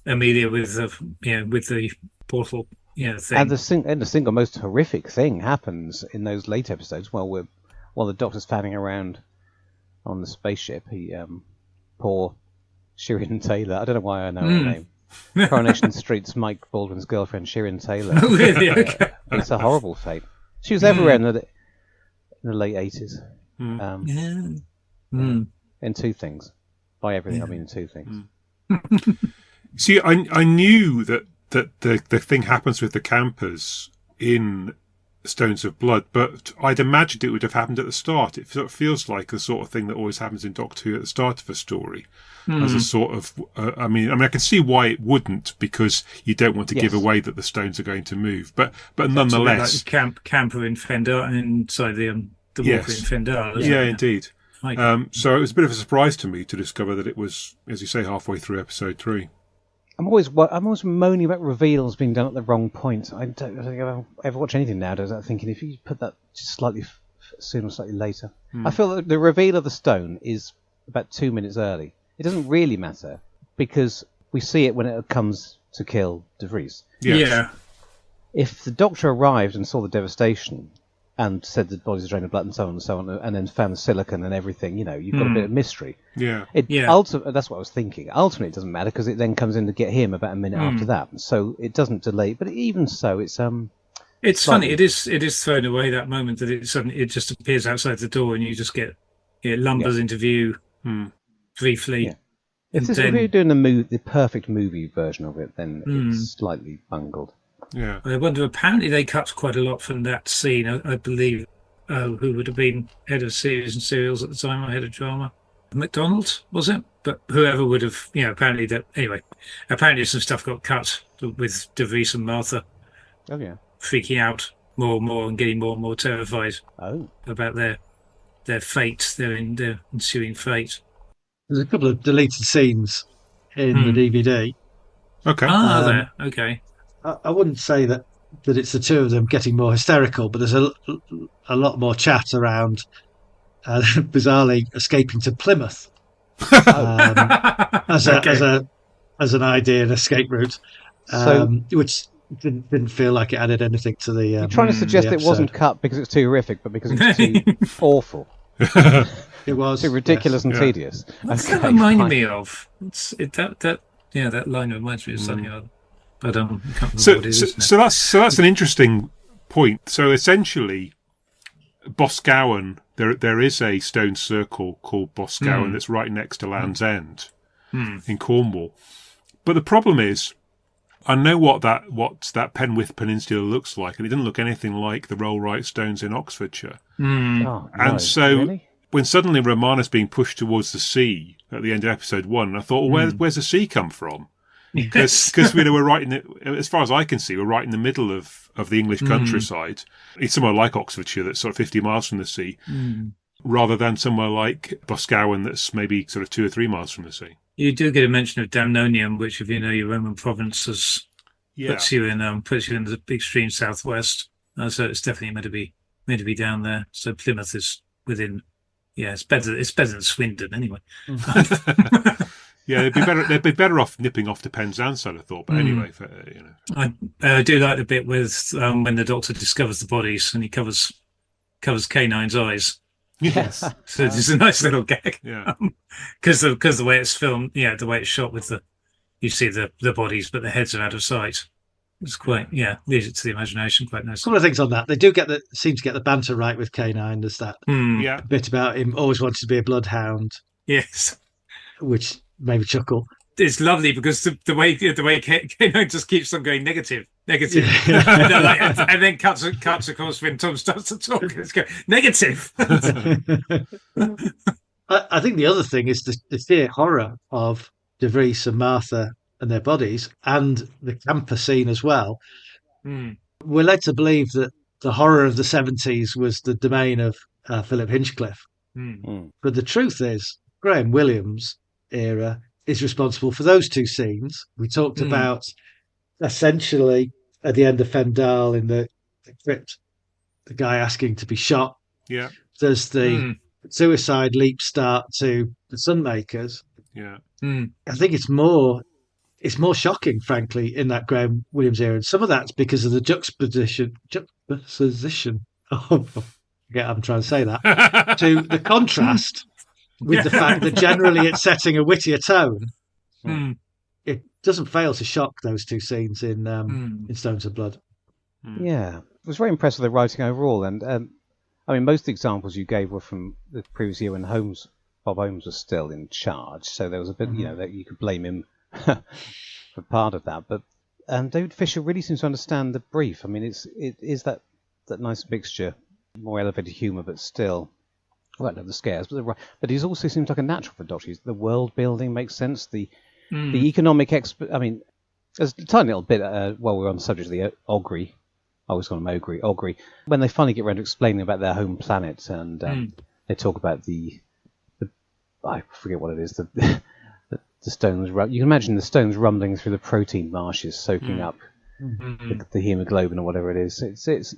Amelia with the portal thing. And the single most horrific thing happens in those late episodes. While the Doctor's fanning around on the spaceship, poor Sheridan Taylor. I don't know why I know her name. Coronation Street's Mike Baldwin's girlfriend, Sheridan Taylor. Oh, really? Okay. It's a horrible fate. She was everywhere in the late 80s. In two things. By everything, I mean in two things. See, I knew that the thing happens with the campers in Stones of Blood, but I'd imagined it would have happened at the start. It sort of feels like the sort of thing that always happens in Doctor Who at the start of a story. As a sort of, I mean, I can see why it wouldn't, because you don't want to give away that the stones are going to move. But nonetheless, like camper in Fendar, inside the walker in Fendar. Yeah, indeed. So it was a bit of a surprise to me to discover that it was, as you say, halfway through episode 3. I'm always moaning about reveals being done at the wrong point. I don't think I ever watch anything nowadays without thinking, if you put that just slightly sooner or slightly later. I feel that the reveal of the stone is about 2 minutes early. It doesn't really matter because we see it when it comes to kill De Vries. Yes. Yeah. If the doctor arrived and saw the devastation and said the body's a drain of blood and so on, and then found the silicon and everything, you've got a bit of mystery. Yeah. That's what I was thinking. Ultimately, it doesn't matter because it then comes in to get him about a minute after that, so it doesn't delay. But even so, it's It's slightly... funny. It is thrown away that moment that it just appears outside the door and you just get it lumbers into view briefly. Yeah. If we were doing the perfect movie version of it, then it's slightly bungled. Yeah. I wonder. Apparently, they cut quite a lot from that scene. I believe. Who would have been head of series and serials at the time, or head of drama? McDonald, was it? But whoever would have, apparently apparently some stuff got cut with De Vries and Martha. Oh yeah. Freaking out more and more and getting more and more terrified about their fate, their ensuing fate. There's a couple of deleted scenes in the DVD. Okay. There. Okay. I wouldn't say that it's the two of them getting more hysterical, but there's a lot more chat around bizarrely escaping to Plymouth as an idea, an escape route, which didn't feel like it added anything to the. You're trying to suggest it wasn't cut because it's too horrific, but because it's too awful. It was too ridiculous and tedious. What's that reminding me of? That line reminds me of something other. But I can't remember what it is. So that's an interesting point. So essentially, Boscawen, there is a stone circle called Boscawen that's right next to Land's End in Cornwall. But the problem is, I know what that Penwith Peninsula looks like, and it didn't look anything like the Rollright Stones in Oxfordshire. And so really? When suddenly Romana's being pushed towards the sea at the end of episode 1, I thought, well, where's the sea come from? Because we're right in it, as far as I can see, we're right in the middle of the English countryside. It's somewhere like Oxfordshire that's sort of 50 miles from the sea, rather than somewhere like Boscawen that's maybe sort of 2 or 3 miles from the sea. You do get a mention of Damnonium, which, if you know your Roman provinces, puts you in the extreme southwest. So it's definitely meant to be down there. So Plymouth is within. Yeah, it's better than Swindon anyway. Yeah, they'd be better off nipping off to Penzance, I'd have thought. But anyway, I do like the bit with when the doctor discovers the bodies and he covers K9's eyes. Yes. So it's a nice little gag. Yeah. Because the way it's filmed, the way it's shot with you see the bodies, but the heads are out of sight. It's quite, leaves it to the imagination quite nice. A couple of things on that. They do seem to get the banter right with K9. There's that bit about him always wanted to be a bloodhound. Yes. Which made me chuckle. It's lovely because the way K9 just keeps on going negative, and then cuts across when Tom starts to talk. It's going negative. I think the other thing is the sheer horror of De Vries and Martha and their bodies, and the camper scene as well. We're led to believe that the horror of the 70s was the domain of Philip Hinchcliffe. But the truth is, Graham Williams' era is responsible for those two scenes. We talked about essentially at the end of Fendal in the crypt, the guy asking to be shot. Yeah. There's the suicide leap start to the Sunmakers. Yeah. I think it's more shocking, frankly, in that Graham Williams era. And some of that's because of the juxtaposition I'm trying to say that, to the contrast with the fact that generally it's setting a wittier tone. It doesn't fail to shock those two scenes in Stones of Blood. Yeah. I was very impressed with the writing overall. And most of the examples you gave were from the previous year when Bob Holmes was still in charge. So there was a bit, that you could blame him for part of that. But David Fisher really seems to understand the brief. It is that nice mixture, more elevated humour, but still, I don't know the scares, but he also seems like a natural for Doctor. The world building makes sense. The economic there's a tiny little bit. While we're on the subject of the Ogre, I always call him Ogre. When they finally get around to explaining about their home planet, and they talk about the I forget what it is. The stones. You can imagine the stones rumbling through the protein marshes, soaking up the hemoglobin or whatever it is. It's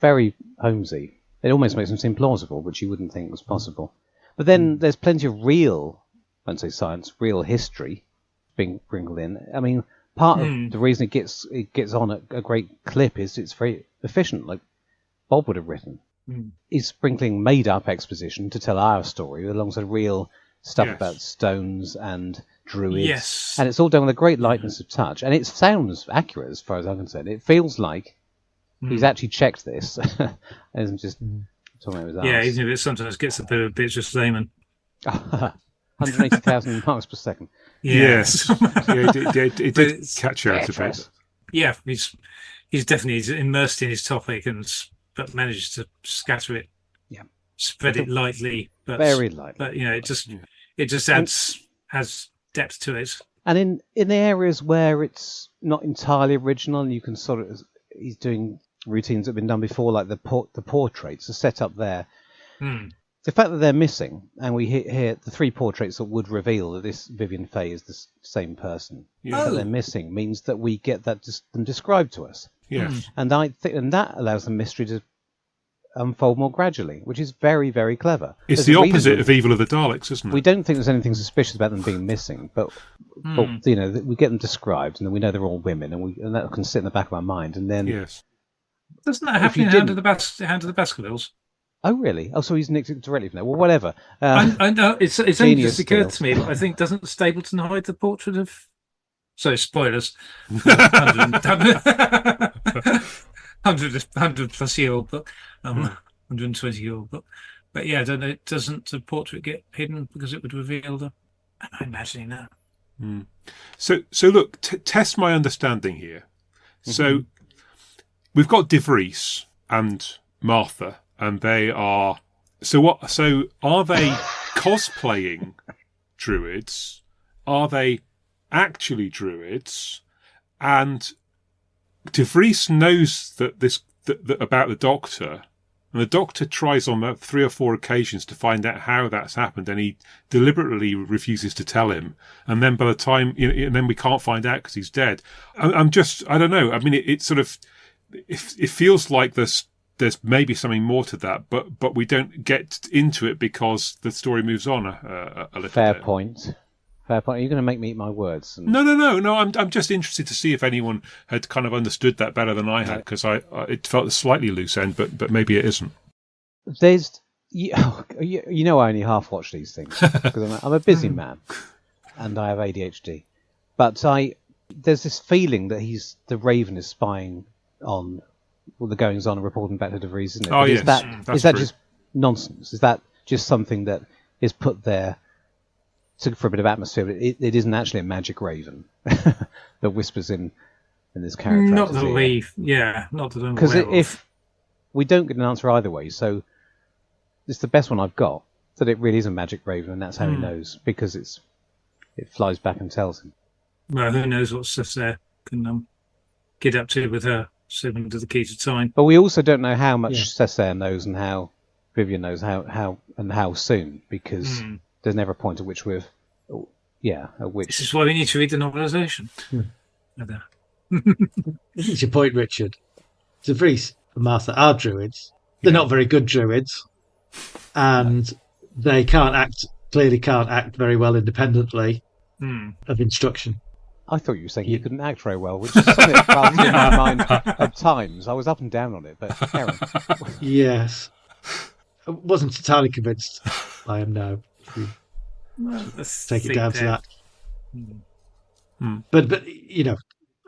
very Holmesy. It almost makes them seem plausible, which you wouldn't think was possible. But then there's plenty of real, I won't say science, real history being sprinkled in. I mean, part of the reason it gets on a great clip is it's very efficient, like Bob would have written. He's sprinkling made-up exposition to tell our story alongside real stuff about stones and druids. Yes. And it's all done with a great lightness of touch. And it sounds accurate as far as I'm concerned. It feels like he's actually checked this and isn't just talking about his arse. Yeah, even if it sometimes gets a bit just layman. 180,000 marks per second. Yes. It did catch out a bit. Yeah, he's definitely immersed in his topic but manages to scatter it. Yeah. Spread it lightly, but very lightly. But it just adds depth to it. And in the areas where it's not entirely original, and you can sort of, he's doing routines that have been done before, like the portraits are set up there. The fact that they're missing, and we hear the three portraits that would reveal that this Vivian Fay is the same person, that they're missing means that we get them described to us. Yes. And I think, and that allows the mystery to unfold more gradually, which is very, very clever. It's the opposite of Evil of the Daleks, isn't it? We don't think there's anything suspicious about them being missing, but we get them described, and then we know they're all women, and that can sit in the back of our mind, and then doesn't that happen in Hand of the Baskervilles? Oh, really? Oh, so he's nicked it directly from there. Well, whatever. I know it's only just occurred to me, but I think doesn't Stapleton hide the portrait of? So spoilers. 100 plus year old book, 120 year old book. But yeah, I don't know. Doesn't the portrait get hidden because it would reveal the? I'm imagining that. So look, test my understanding here. So we've got De Vries and Martha. And they are so are they cosplaying druids? Are they actually druids? And De Vries knows that about the Doctor, and the Doctor tries on 3 or 4 occasions to find out how that's happened, and he deliberately refuses to tell him. And then by the time, and then we can't find out because he's dead. I don't know. I mean, it sort of it feels like there's maybe something more to that, but we don't get into it because the story moves on a little Fair bit. point. Are you going to make me eat my words? No. I'm just interested to see if anyone had kind of understood that better than I had, because it felt a slightly loose end, but maybe it isn't. There's I only half watch these things because I'm a busy man and I have ADHD. But there's this feeling that the Raven is spying on all the goings on and reporting back to De Vries, isn't it? Oh, yes. Is that just nonsense? Is that just something that is put there for a bit of atmosphere? But it isn't actually a magic raven that whispers in this character. Not that I'm because aware of. if we don't get an answer either way, so it's the best one I've got, that it really is a magic raven, and that's how he knows, because it flies back and tells him. Well, who knows what Cessair can get up to with her slipping to the key to time. But we also don't know how much Cessair knows and how Vivian knows how soon, because there's never a point at which at which. This is why we need to read the novelisation. This is your point, Richard. De Vries and Martha are druids. They're not very good druids, and they clearly can't act very well independently of instruction. I thought you were saying you couldn't act very well, which is something that passed in my mind at times. I was up and down on it, but Aaron. Yes. I wasn't entirely convinced. I am now. Take it down to that. But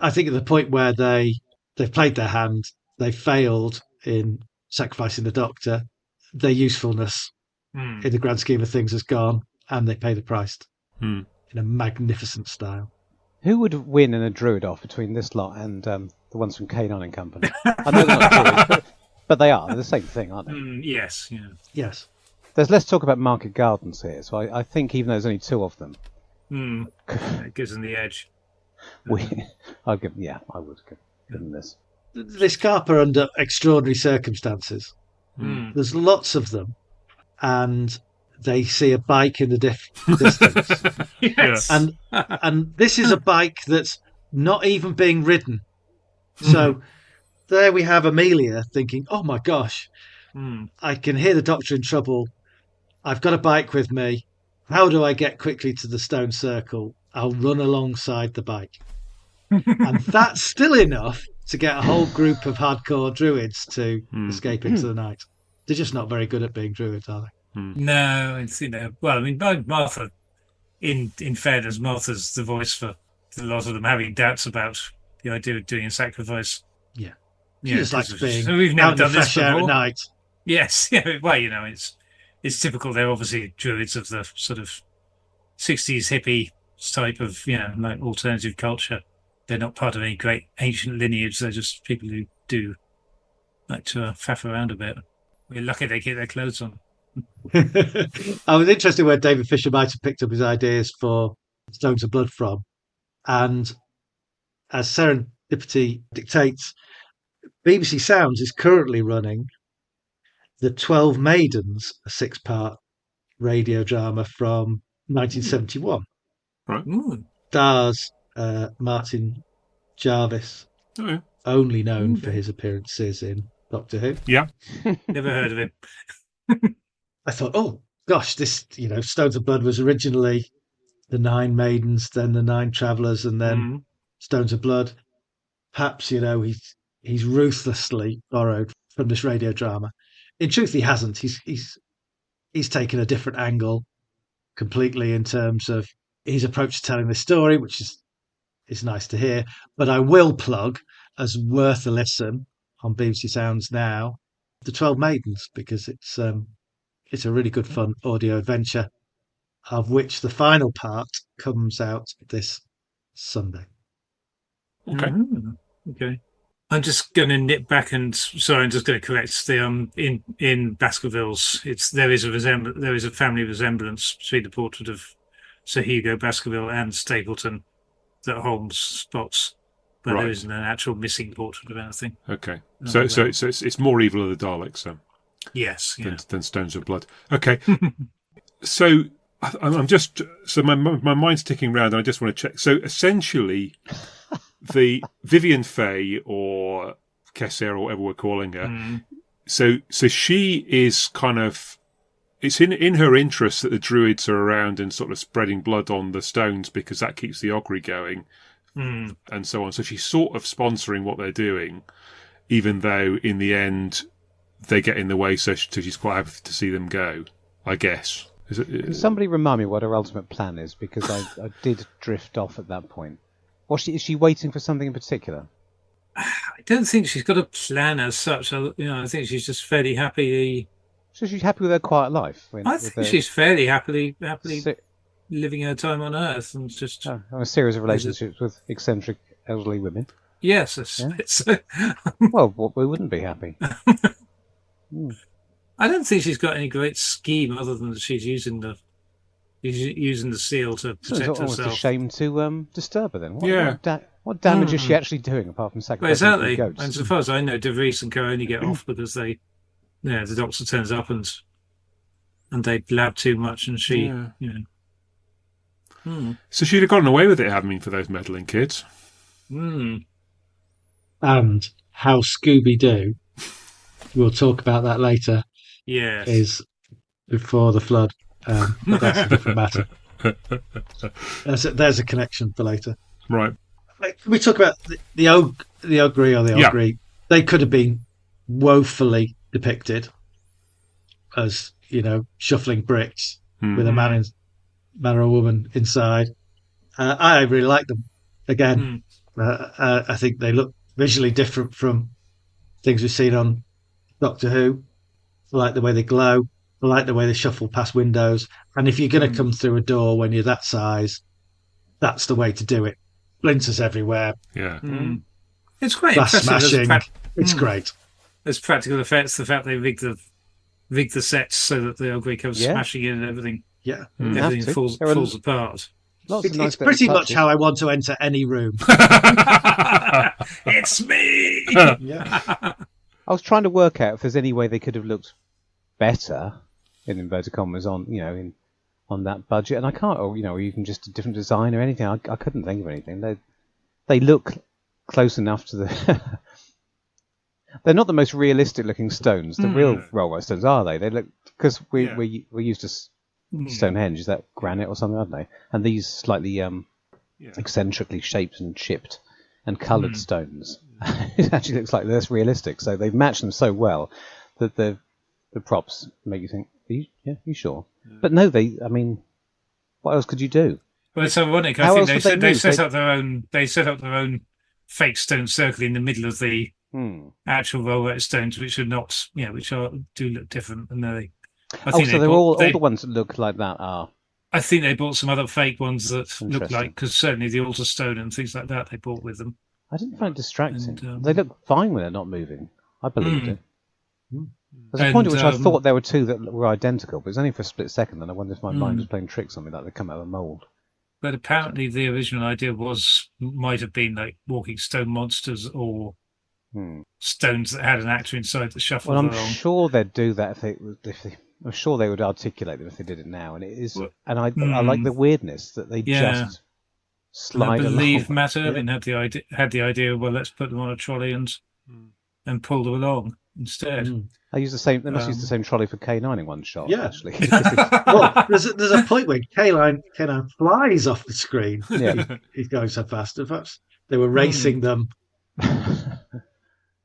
I think at the point where they've played their hand, they failed in sacrificing the Doctor, their usefulness in the grand scheme of things has gone, and they pay the price in a magnificent style. Who would win in a druid off between this lot and the ones from K9 and Company? I know they're not druids, but they are. They're the same thing, aren't they? Yes, yeah. Yes. There's less talk about Market Gardens here, so I think even though there's only 2 of them... It gives them the edge. I would give them this. They scarper under extraordinary circumstances. There's lots of them, and they see a bike in the distance. Yes. And this is a bike that's not even being ridden. So there we have Amelia thinking, oh my gosh, I can hear the Doctor in trouble I've got a bike with me. How do I get quickly to the stone circle? I'll run alongside the bike. And that's still enough to get a whole group of hardcore druids to escape into the night. They're just not very good at being druids, are they? No, it's well, I mean, Martha. In fairness, Martha's the voice for a lot of them having doubts about the idea of doing a sacrifice. Yeah. She Yeah, just likes being so we've out never in the done this fresh air at before. night. Yes, yeah. Well, it's typical. They're obviously druids of the sort of 60s hippie type of like alternative culture. They're not part of any great ancient lineage. They're just people who do like to faff around a bit. We're lucky they get their clothes on. I was interested where David Fisher might have picked up his ideas for Stones of Blood from. And as serendipity dictates, BBC Sounds is currently running The 12 Maidens, a 6-part radio drama from 1971. Right. Stars Martin Jarvis, only known for his appearances in Doctor Who. Yeah. Never heard of him. I thought, oh gosh, this Stones of Blood was originally the 9 Maidens, then the 9 Travellers, and then Stones of Blood. Perhaps he's ruthlessly borrowed from this radio drama. In truth, he hasn't. He's taken a different angle completely in terms of his approach to telling the story, which is nice to hear. But I will plug as worth a listen on BBC Sounds now, The 12 Maidens, because it's a really good fun audio adventure, of which the final part comes out this Sunday. Okay. Okay. I'm just going to nip back and sorry, I'm just going to correct the in Baskerville's. There is a family resemblance between the portrait of Sir Hugo Baskerville and Stapleton that Holmes spots, but there isn't an actual missing portrait of anything. Okay, so it's more evil of the Daleks then. Yes, than Stones of Blood. Okay, so I'm just my mind's ticking round, and I just want to check. So essentially, the Vivian Fay or Kesser or whatever we're calling her. So she is kind of. It's in her interest that the Druids are around and sort of spreading blood on the stones because that keeps the Ogre going, and so on. So she's sort of sponsoring what they're doing, even though in the end they get in the way. So she's quite happy to see them go, I guess. Can somebody remind me what her ultimate plan is? Because I did drift off at that point. Or is she waiting for something in particular? I don't think she's got a plan as such. I think she's just fairly happy. So she's happy with her quiet life? I think she's fairly happily living her time on Earth and just... a series of relationships with eccentric elderly women. Yes, so. Well, we wouldn't be happy. I don't think she's got any great scheme other than that she's using the seal to protect herself. It's almost a shame to disturb her then. What damage is she actually doing apart from sacrificing goats? And so far as I know, De Vries and Co only get off because the doctor turns up and they blab too much, and she, So she'd have gotten away with it, having for those meddling kids. And how Scooby-Doo, we'll talk about that later, is before the flood. But that's a different matter. There's a connection for later. Right. Can we talk about the Ogre or the Ogre? They could have been woefully depicted as, shuffling bricks with a man or a woman inside. I really like them. Again, I think they look visually different from things we've seen on Doctor Who. I like the way they glow. I like the way they shuffle past windows. And if you're going to come through a door when you're that size, that's the way to do it. Splinters everywhere. Yeah. It's quite glass impressive. Smashing. It's great. There's practical effects. The fact they rig the sets so that the Ogre comes smashing in and everything. Yeah. Everything falls apart. It's pretty much how I want to enter any room. It's me! Yeah. I was trying to work out if there's any way they could have looked better, in inverted commas, on that budget, and I can't, or even just a different design or anything. I couldn't think of anything. They look close enough to the. They're not the most realistic looking stones. The real Rollright stones, are they? They look because Yeah. we're used to Stonehenge. Is that granite or something? I don't know. And these slightly eccentrically shaped and chipped and coloured stones. It actually looks like less realistic. So they've matched them so well that the props make you think, are you sure? Yeah. But no, I mean, what else could you do? Well, it's ironic. I think they set up their own. They set up their own fake stone circle in the middle of the actual rollback stones, which are not, do look different. And all the ones that look like that are. I think they bought some other fake ones that look like, because certainly the altar stone and things like that they bought with them. I didn't find it distracting. They look fine when they're not moving. I believed it. There's a point at which I thought there were two that were identical, but it was only for a split second, and I wondered if my mind was playing tricks on me, like they come out of a mould. But apparently the original idea might have been like walking stone monsters or stones that had an actor inside that shuffled along. Well, I'm sure they'd do that I'm sure they would articulate them if they did it now, and it is. And I like the weirdness that they just slide along. I believe Matt Irving had the idea. Well, let's put them on a trolley and pull them along instead. They use the same. They must use the same trolley for K9 in one shot. Yeah, actually. Well, there's a point where K9 flies off the screen. Yeah, he's going so fast. In fact, they were racing them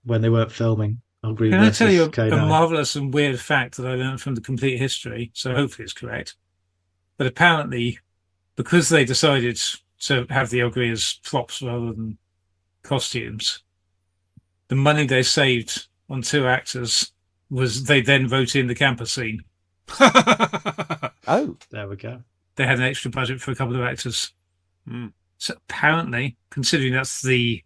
when they weren't filming. Can I tell you a marvellous and weird fact that I learned from the Complete History? So hopefully it's correct. But apparently, because they decided to have the ogre as props rather than costumes, the money they saved on 2 actors was they then wrote in the camper scene. Oh, there we go. They had an extra budget for a couple of actors. So apparently, considering that's the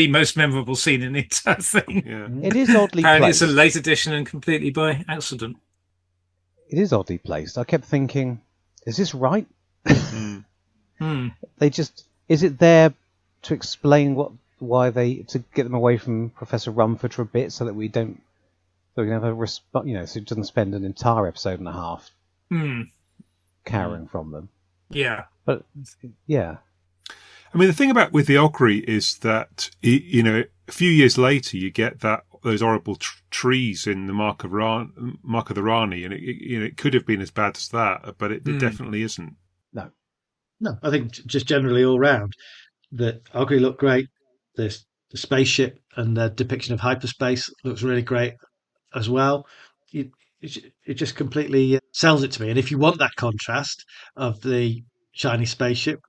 most memorable scene in the entire thing. Yeah. It is oddly apparently placed. It's a late edition and completely by accident. It is oddly placed. I kept thinking, is this right? They just... Is it there to explain to get them away from Professor Rumford for a bit so that we don't... So we can have so it doesn't spend an entire episode and a half cowering from them. Yeah. But, yeah. I mean, the thing with the Ogre is that, a few years later you get those horrible trees in the Mark of the Rani, and it could have been as bad as that, but it definitely isn't. No, I think just generally all round, the Ogre looked great. The spaceship and the depiction of hyperspace looks really great as well. It just completely sells it to me. And if you want that contrast of the shiny spaceship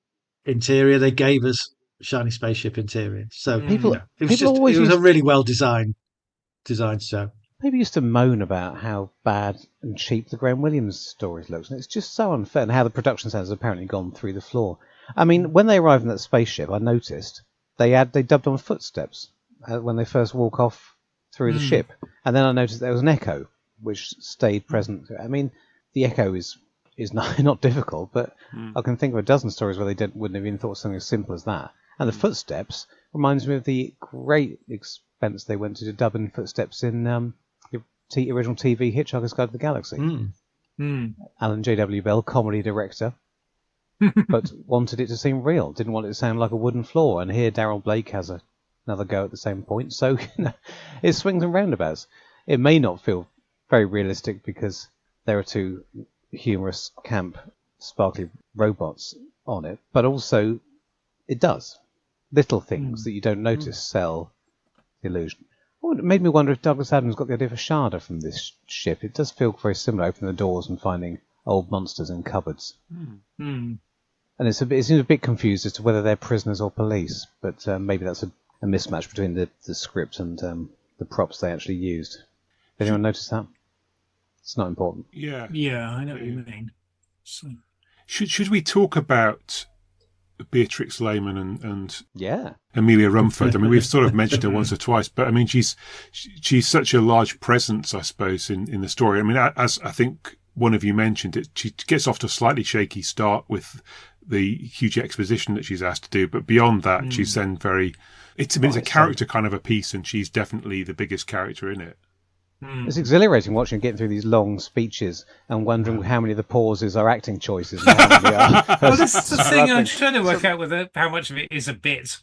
interior, they gave us shiny spaceship interior. So it was a really well designed show. People used to moan about how bad and cheap the Graham Williams stories looked, and it's just so unfair, and how the production standards have apparently gone through the floor. I mean, when they arrived in that spaceship, I noticed they dubbed on footsteps when they first walk off through the ship, and then I noticed there was an echo which stayed present. I mean, the echo is not difficult, but I can think of a dozen stories where they wouldn't have even thought of something as simple as that. And the footsteps reminds me of the great expense they went to dub in footsteps in the original TV Hitchhiker's Guide to the Galaxy. Alan J.W. Bell, comedy director, but wanted it to seem real, didn't want it to sound like a wooden floor. And here Darryl Blake has another go at the same point. So it swings and roundabouts. It may not feel very realistic because there are 2 humorous, camp, sparkly robots on it, but also it does. Little things that you don't notice sell the illusion. Oh, it made me wonder if Douglas Adams got the idea for Sharda from this ship. It does feel very similar, opening the doors and finding old monsters in cupboards. And it seems a bit confused as to whether they're prisoners or police, but maybe that's a mismatch between the script and the props they actually used. Did anyone notice that? It's not important. Yeah, I know what you mean. So. Should we talk about Beatrix Lehman and yeah, Amelia Rumford? I mean, we've sort of mentioned her once or twice, but I mean, she's such a large presence, I suppose, in the story. I mean, as I think one of you mentioned, she gets off to a slightly shaky start with the huge exposition that she's asked to do, but beyond that, she's then it's a character kind of a piece, and she's definitely the biggest character in it. It's exhilarating watching getting through these long speeches and wondering how many of the pauses are acting choices. And how many are well, this is the thing I'm trying to work out with how much of it is a bit,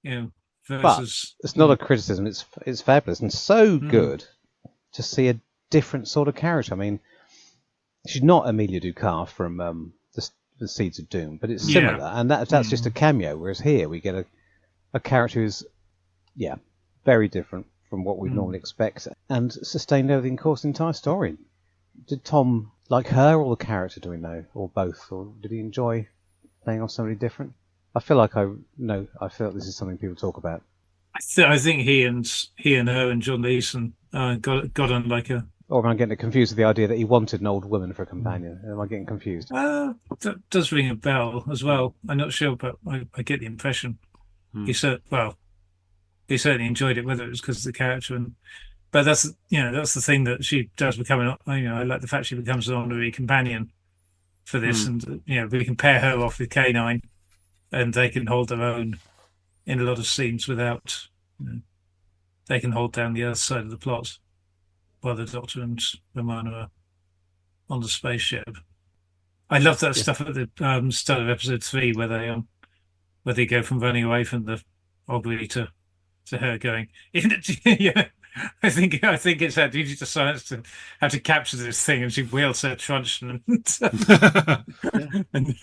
versus. But it's not a criticism. It's fabulous and so good to see different sort of character. I mean, she's not Amelia Ducat from the Seeds of Doom, but it's similar, and that's just a cameo. Whereas here we get a character who's very different from what we'd normally expect, and sustained over the course of the entire story. Did Tom like her or the character? Do we know, or both, or did he enjoy playing off somebody different? I feel like I feel like this is something people talk about. I think he and her and John Leeson got on like a. Or am I getting confused with the idea that he wanted an old woman for a companion? Am I getting confused? That does ring a bell as well. I'm not sure, but I get the impression he certainly enjoyed it, whether it was because of the character. But that's the thing that she does become I like the fact she becomes an honorary companion for this, and we can pair her off with K9, and they can hold their own in a lot of scenes without. They can hold down the other side of the plot while the Doctor and Romana are on the spaceship. I love that stuff at the start of episode 3 where they go from running away from the Augury to her going. I think it's our duty to science to have to capture this thing, and she wheels her truncheon. And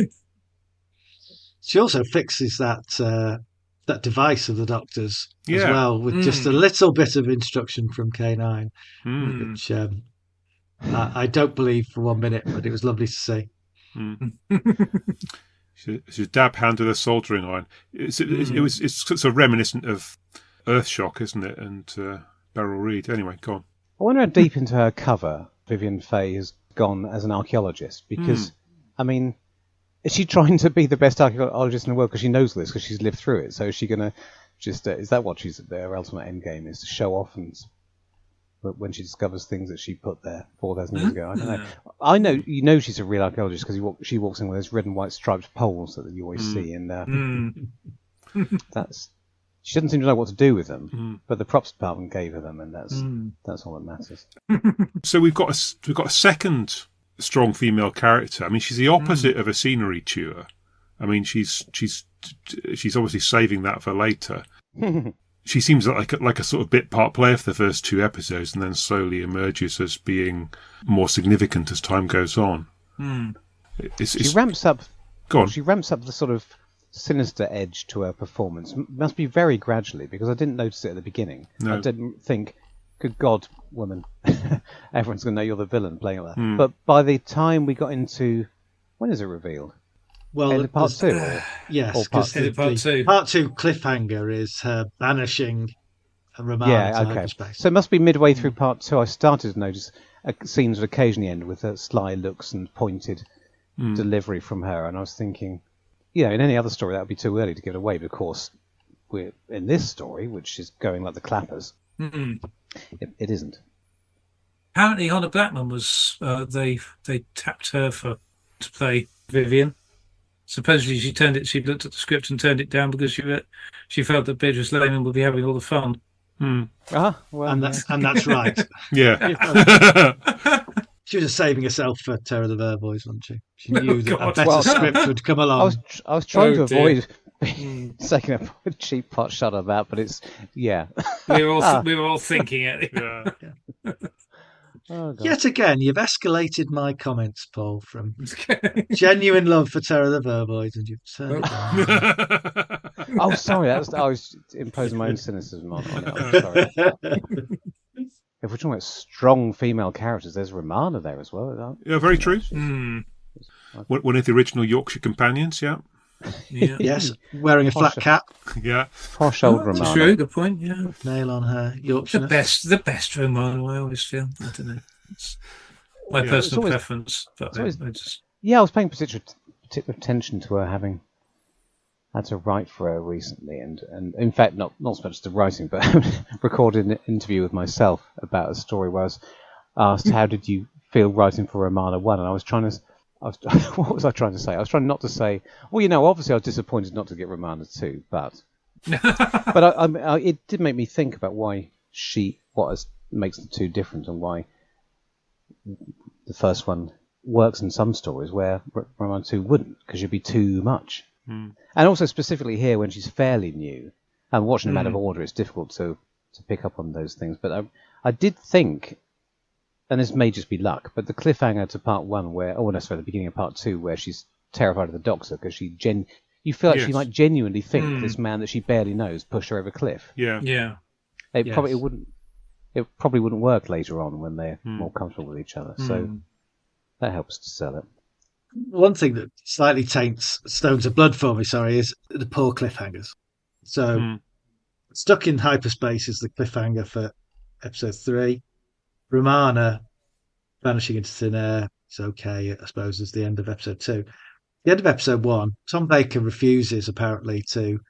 she also fixes that device of the Doctor's as well, with just a little bit of instruction from K9, which I don't believe for 1 minute, but it was lovely to see. She dab handed a soldering iron. It's sort of reminiscent of Earthshock, isn't it? And Beryl Reid. Anyway, go on. I wonder how deep into her cover Vivian Fay has gone as an archaeologist, because I mean, is she trying to be the best archaeologist in the world because she knows this, because she's lived through it? So is she going to just is that what their ultimate end game is, to show off and when she discovers things that she put there 4,000 years ago? I don't know. I know she's a real archaeologist because she walks in with those red and white striped poles that you always see, and she doesn't seem to know what to do with them, but the props department gave her them, and that's all that matters. So we've got a second strong female character. I mean, she's the opposite of a scenery chewer. I mean, she's obviously saving that for later. She seems like a sort of bit part player for the first 2 episodes, and then slowly emerges as being more significant as time goes on. She ramps up. Go on. She ramps up the sort of sinister edge to her performance. Must be very gradually, because I didn't notice it at the beginning. No. I didn't think, good God, woman, everyone's going to know you're the villain playing like that. But by the time we got into, when is it revealed? Well, part 2? Yes, because part 2 cliffhanger is her banishing Romana to hyperspace. So it must be midway through part 2 I started to notice scenes would occasionally end with sly looks and pointed delivery from her, and I was thinking, in any other story that would be too early to give it away, but of course we're in this story, which is going like the clappers. It isn't. Apparently Honor Blackman was they tapped her to play Vivian. Supposedly she looked at the script and turned it down because she felt that Beatrice Lehman would be having all the fun. Well, and that's right. Yeah. She was just saving herself for Terror of the Verboys, wasn't she? She knew that a better script would come along. I was trying to avoid taking a cheap pot shot of that, but it's we were all thinking it. Oh, God. Yet again, you've escalated my comments, Paul, from genuine love for Terror of the Verboys, and you've turned it down. Oh, sorry, I was imposing my own cynicism on it. I'm sorry. If we're talking about strong female characters, there's Romana there as well. Yeah, very true. One of the original Yorkshire companions, yeah. Yes, wearing a flat cap. Yeah. Posh old Romana. True, good point, yeah. Nail on her Yorkshire. The best Romana, I always feel. I don't know. It's my personal preference. But I was paying particular attention to her having had to write for her recently, and in fact not so much the writing, but recorded an interview with myself about a story where I was asked, how did you feel writing for Romana 1? And what was I trying to say? I was trying not to say, well, obviously I was disappointed not to get Romana 2, but it did make me think about why makes the two different, and why the first one works in some stories where Romana 2 wouldn't, because you'd be too much. And also specifically here, when she's fairly new, and watching them out of order, it's difficult to pick up on those things. But I did think and this may just be luck, but the cliffhanger to part 1 where, oh no, sorry, the beginning of part 2 where she's terrified of the Doctor because you feel like she might genuinely think this man that she barely knows pushed her over a cliff. Yeah. Yeah. It probably wouldn't work later on when they're more comfortable with each other. So that helps to sell it. One thing that slightly taints Stones of Blood for me, is the poor cliffhangers. So, Stuck in Hyperspace is the cliffhanger for episode 3. Romana vanishing into thin air is okay, I suppose, as the end of episode 2. The end of episode 1, Tom Baker refuses apparently to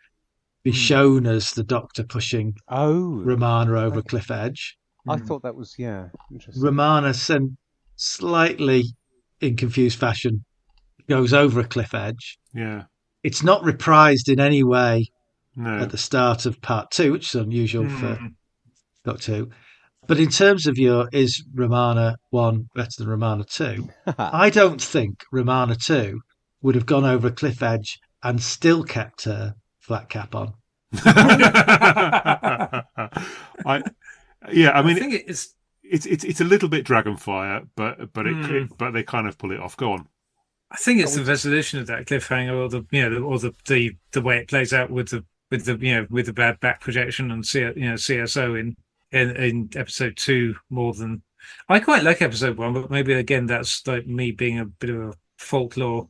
be shown as the Doctor pushing Romana over a cliff edge. I thought that was interesting. Romana, slightly in confused fashion, goes over a cliff edge. Yeah. It's not reprised in any way at the start of part 2, which is unusual for Doctor Who. But in terms of is Romana 1 better than Romana 2? I don't think Romana 2 would have gone over a cliff edge and still kept her flat cap on. I think it's a little bit Dragonfire, but they kind of pull it off. Go on. I think it's the resolution of that cliffhanger, or the way it plays out with the bad back projection and CSO in episode 2 more than I quite like episode 1, but maybe again that's like me being a bit of a folklore,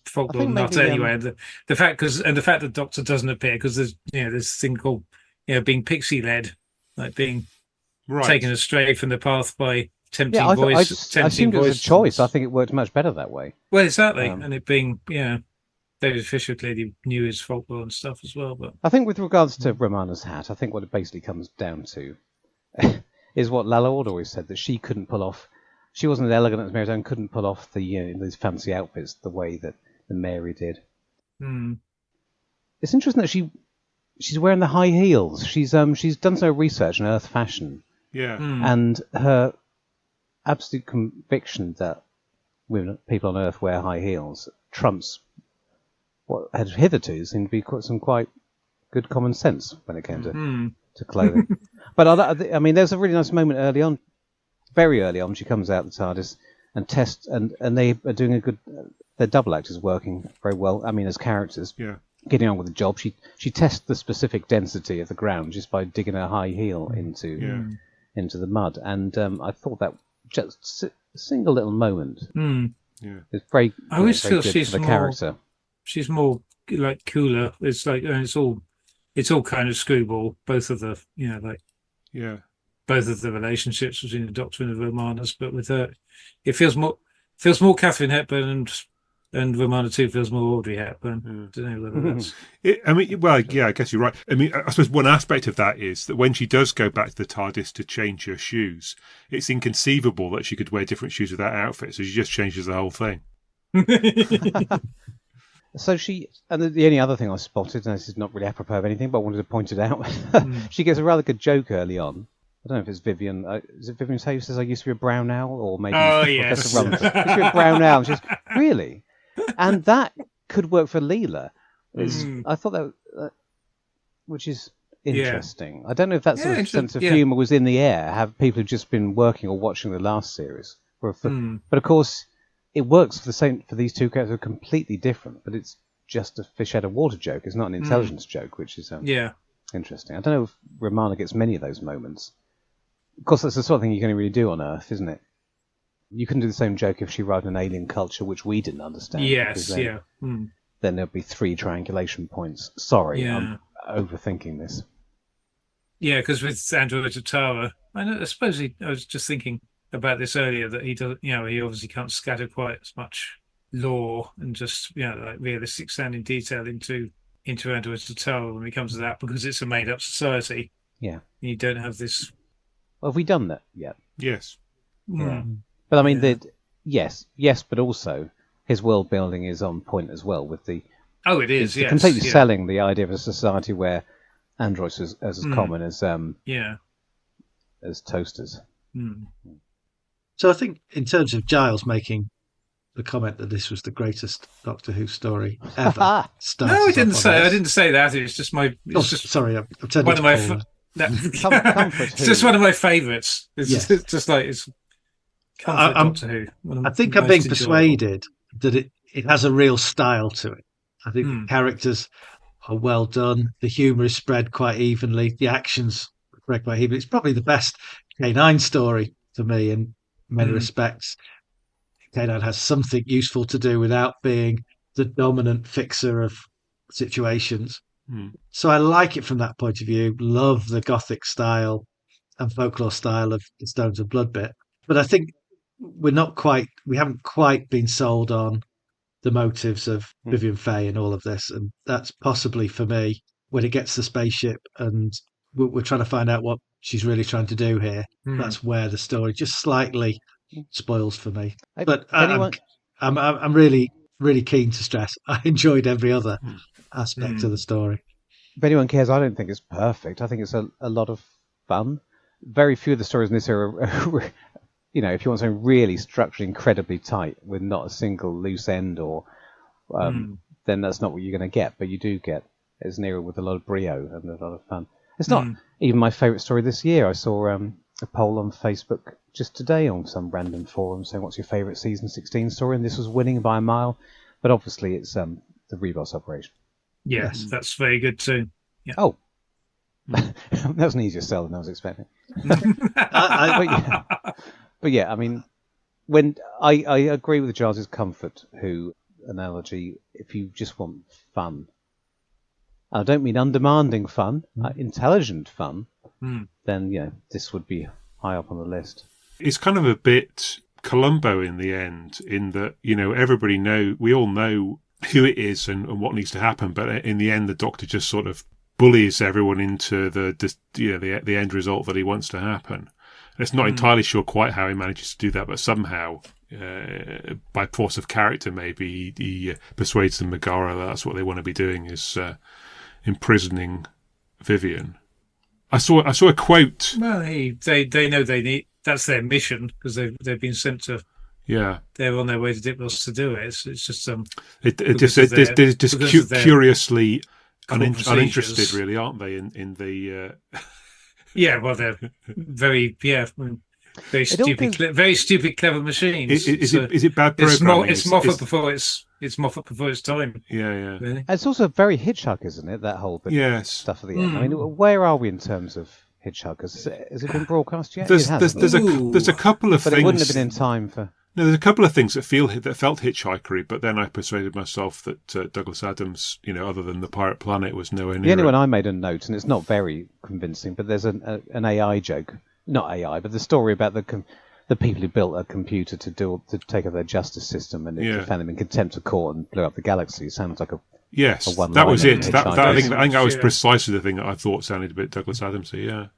folklore nut anyway. The fact that Doctor doesn't appear because there's this thing called being pixie led, like being taken astray from the path by tempting voice. I assumed it was a choice. I think it worked much better that way. Well, exactly, and it being David Fisher clearly knew his folklore and stuff as well. But I think with regards to Romana's hat, I think what it basically comes down to is what Lalla Ward always said, that she couldn't pull off. She wasn't as elegant as Mary Jane, couldn't pull off these fancy outfits the way that Mary did. It's interesting that she's wearing the high heels. She's done some research on Earth fashion. Yeah. And her absolute conviction that people on Earth wear high heels trumps what had hitherto seemed to be some quite good common sense when it came to clothing. But I mean, there's a really nice moment early on, very early on. She comes out the TARDIS and tests, and they are doing a good. Their double actors working very well. I mean, as characters, getting on with the job. She tests the specific density of the ground just by digging her high heel into the mud, and I thought that just a single little moment. It's very. I always feel good she's for the more, character. She's more like cooler. It's like it's all kind of screwball. Both of the both of the relationships between the Doctor and the Romanas, but with her, it feels more Catherine Hepburn, and Romana 2 feels more Audrey Hepburn. Don't know whether that's. I guess you're right. I mean, I suppose one aspect of that is that when she does go back to the TARDIS to change her shoes, it's inconceivable that she could wear different shoes with that outfit. So she just changes the whole thing. So the only other thing I spotted, and this is not really apropos of anything, but I wanted to point it out, she gets a rather good joke early on. I don't know if it's Vivian. Is it Vivian who says I used to be a brown owl, or maybe Professor Rumford? I used to be a brown owl. She says, really? And that could work for Leela. I thought that, which is interesting. I don't know if that sort of sense of humour was in the air. Have people who've just been working or watching the last series, but of course. It works for these two characters who are completely different, but it's just a fish out of water joke. It's not an intelligence joke, which is interesting. I don't know if Romana gets many of those moments. Of course, that's the sort of thing you can only really do on Earth, isn't it? You can do the same joke if she arrived in an alien culture, which we didn't understand. Yes, then there'd be 3 triangulation points. Sorry, I'm overthinking this. Yeah, because with Android Tara, I suppose I was just thinking about this earlier, that he does, he obviously can't scatter quite as much lore and just like realistic sounding detail into Android Tara when it comes to that, because it's a made up society. Yeah, you don't have this. Well, have we done that yet? Yes. Yeah. But I mean, yes, but also his world building is on point as well with the. Oh, it is. Yes, completely selling the idea of a society where androids are as common as toasters. So I think in terms of Giles making the comment that this was the greatest Doctor Who story ever. No, I didn't say that. It's just my. Sorry, I'm turning one of my Comfort It's just Who? one of my favourites. It's Yes. just like it's Comfort I'm- Doctor Who. One of I think the I'm being most enjoyable. persuaded that it has a real style to it. I think the characters are well done. The humour is spread quite evenly. The actions are spread quite evenly. It's probably the best K9 story to me in many respects. K9 has something useful to do without being the dominant fixer of situations. So I like it from that point of view. Love the gothic style and folklore style of the Stones of Blood bit. But I think we haven't quite been sold on the motives of Vivian Fay and all of this. And that's possibly for me when it gets to the spaceship and we're trying to find out what she's really trying to do here. That's where the story just slightly spoils for me. But I'm really, really keen to stress I enjoyed every other aspect of the story. If anyone cares, I don't think it's perfect. I think it's a lot of fun. Very few of the stories in this are, if you want something really structured incredibly tight with not a single loose end, or then that's not what you're going to get. But you do get it's an era with a lot of brio and a lot of fun. It's not even my favourite story this year. I saw a poll on Facebook just today on some random forum saying, "What's your favourite season 16 story?" And this was winning by a mile. But obviously, it's the Reboss Operation. Yes, that's very good too. Yeah. Oh, that was an easier sell than I was expecting. But yeah, I mean, when I agree with Giles's Comfort Who analogy. If you just want fun, I don't mean undemanding fun, intelligent fun, then this would be high up on the list. It's kind of a bit Columbo in the end, in that we all know who it is and what needs to happen, but in the end, the Doctor just sort of bullies everyone into the end result that he wants to happen. It's not entirely sure quite how he manages to do that, but somehow, by force of character, maybe he persuades the Megara that that's what they want to be doing, is imprisoning Vivian. I saw a quote. Well, they know they need, that's their mission, because they've been sent to. Yeah, they're on their way to Diplos to do it. It's just they're just curiously uninterested, really, aren't they? In the yeah, well, they're very stupid, clever machines. Is it bad programming? It's Moffat before its time. Yeah. Really? It's also very Hitchhiker, isn't it? That whole bit stuff at the end. I mean, where are we in terms of Hitchhikers? Has it been broadcast yet? There's a couple of things, but it wouldn't have been in time for. No, there's a couple of things that felt hitchhikery, but then I persuaded myself that Douglas Adams, other than the Pirate Planet, was nowhere near. The only one I made a note, and it's not very convincing, but there's an AI joke, not AI, but the story about the people who built a computer to take over their justice system, and it found them in contempt of court and blew up the galaxy. It sounds like that was it. I think that was precisely the thing that I thought sounded a bit Douglas Adamsy.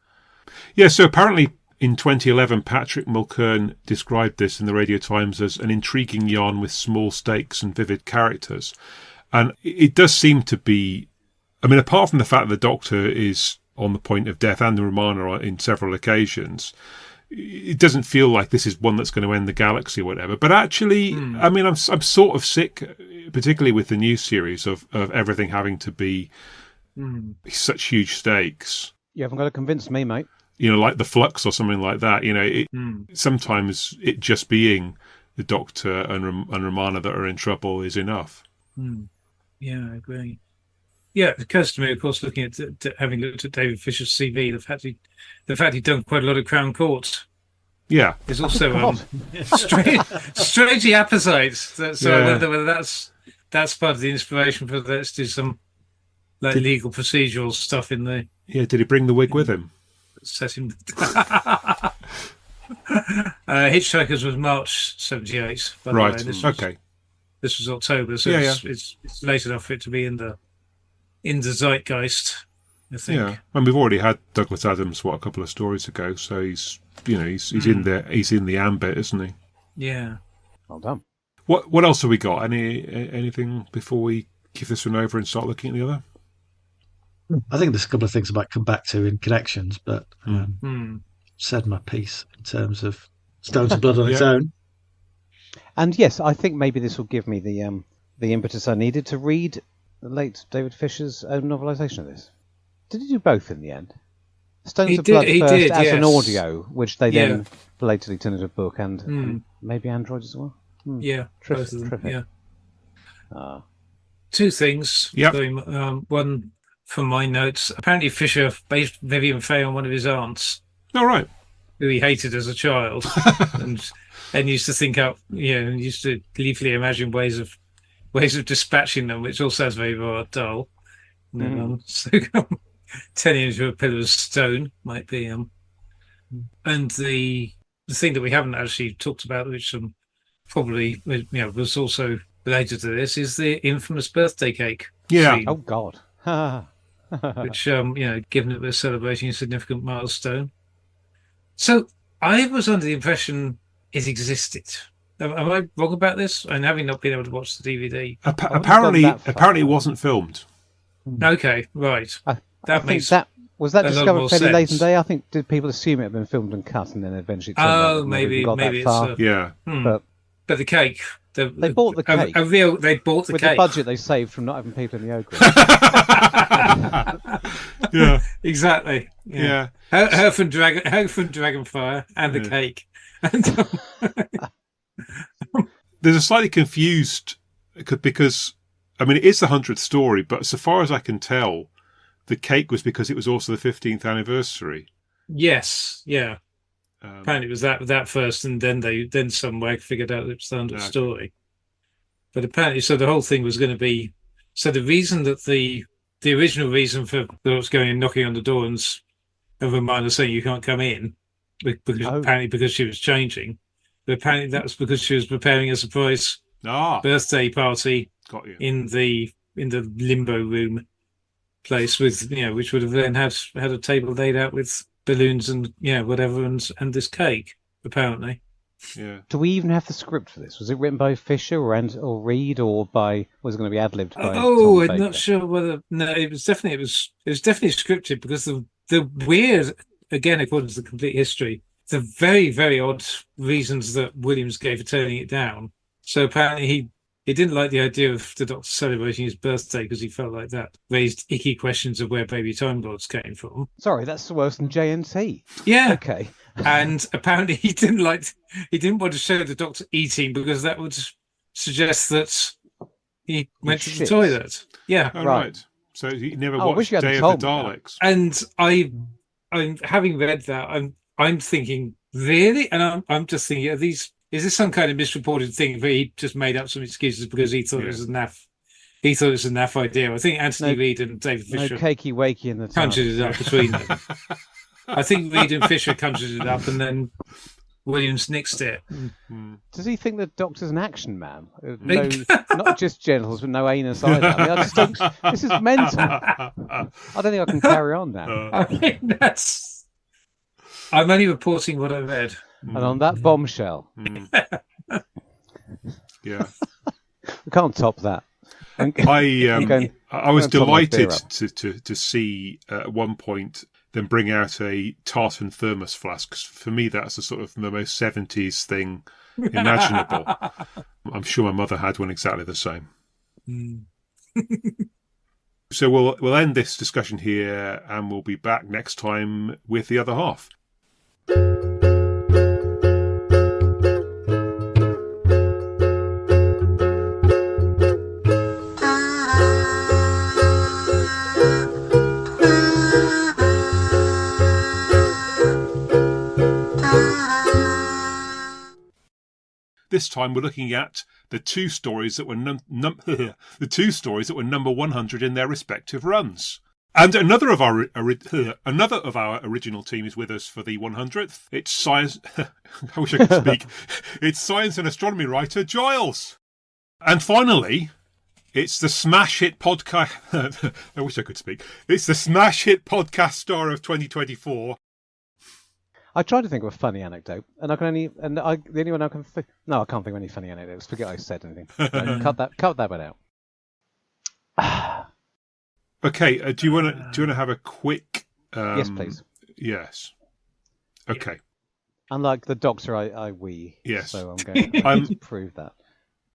Yeah. So apparently, in 2011, Patrick Mulkern described this in the Radio Times as an intriguing yarn with small stakes and vivid characters. And it does seem to be, I mean, apart from the fact that the Doctor is on the point of death and Romana in several occasions, it doesn't feel like this is one that's going to end the galaxy or whatever. But actually, I mean, I'm sort of sick, particularly with the new series, of everything having to be such huge stakes. You haven't got to convince me, mate. Like the Flux or something like that. Sometimes it just being the Doctor and Romana that are in trouble is enough. Yeah, I agree. Yeah, it occurs to me, of course, looking at having looked at David Fisher's CV, the fact he'd done quite a lot of Crown Court. Yeah, is also strangely apposite. So I wonder whether that's part of the inspiration for let's do some legal procedural stuff in the. Yeah, did he bring the wig with him? Set him. Hitchhikers was March 78. Right. Okay. This was October, so it's late enough for it to be in the zeitgeist, I think. Yeah, and we've already had Douglas Adams a couple of stories ago, so he's in there, he's in the ambit, isn't he? Yeah. Well done. What else have we got? Anything before we give this one over and start looking at the other? I think there's a couple of things I might come back to in connections, but said my piece in terms of Stones of Blood on its own. And yes, I think maybe this will give me the impetus I needed to read the late David Fisher's own novelisation of this. Did he do both in the end? Stones He of Blood did- he first did, as an yes. audio, which they Yeah. then belatedly turned into a book, and Mm. maybe Android as well. Yeah, both of them. Terrific. Yeah. Ah. Two things. Yep. One from my notes. Apparently, Fisher based Vivian Fay on one of his aunts, All right. who he hated as a child, and used to think up, and used to gleefully imagine ways of dispatching them, which all sounds very, very dull. So turning into a pillar of stone might be. And the thing that we haven't actually talked about, which probably was also related to this, is the infamous birthday cake Yeah. scene, Oh God. which given that we're celebrating a significant milestone. So I was under the impression it existed. Am I wrong about this? And having not been able to watch the DVD. Apparently it wasn't filmed. Okay, right. I That think makes that was that a lot discovered more fairly late in sense. the day. I think did people assume it had been filmed and cut, and then eventually it turned out that maybe got that it's far. Yeah. But but the cake. they bought the cake They bought the with cake the budget they saved from not having people in the ogre. Yeah. Exactly. Yeah. Her from Dragonfire and the cake. And, There's a slightly confused because I mean it is the 100th story, but so far as I can tell, the cake was because it was also the 15th anniversary. yes, yeah. Apparently, it was that first, and then somewhere figured out it was the 100th story. But apparently, so the whole thing was going to be. So the reason that the original reason for Dolores going and knocking on the door and a reminder saying you can't come in, apparently because she was changing. But apparently that was because she was preparing a surprise birthday party Got you. in the limbo room place with which would have then had a table laid out with balloons and whatever and this cake apparently. Yeah. Do we even have the script for this? Was it written by Fisher or Reed, or was it going to be ad-libbed by Tom I'm Baker? not sure whether it was definitely scripted because the weird, again according to the complete history, the very, very odd reasons that Williams gave for turning it down. So apparently he didn't like the idea of the Doctor celebrating his birthday because he felt like that raised icky questions of where baby Time Lords came from. Sorry, that's worse than JNT. Yeah. Okay. And apparently he didn't want to show the Doctor eating because that would suggest that he went to the toilet. Yeah. Oh, right. So he never I wish watched you hadn't Day of told the me Daleks. And I'm having read that, I'm thinking, really? And I'm just thinking, is this some kind of misreported thing where he just made up some excuses because he thought it was a naff? He thought it was a naff idea. I think Anthony Reid and David Fisher cakey wakey in the conjured it up between them. I think Reid and Fisher conjured it up, and then Williams nixed it. Does he think the Doctor's an action man? No, not just genitals, but no anus either. I mean, I just don't, this is mental. I don't think I can carry on now. I think I'm only reporting what I read. And on that bombshell, Yeah. we can't top that. I was delighted to see at one point them bring out a tartan thermos flask. 'Cause for me, that's the most 70s thing imaginable. I'm sure my mother had one exactly the same. So we'll end this discussion here, and we'll be back next time with the other half. This time we're looking at the two stories that were number 100 in their respective runs. And another of our original team is with us for the 100th. It's science. I wish I could speak. It's science and astronomy writer Giles. And finally, it's the smash hit podcast. I wish I could speak. It's the smash hit podcast star of 2024. I tried to think of a funny anecdote, and the only one I can think. No, I can't think of any funny anecdotes. Forget I said anything. No, cut that one out. Okay. Do you want to have a quick? Yes, please. Yes. Okay. Unlike the Doctor, I wee. Yes. So I'm going to prove that.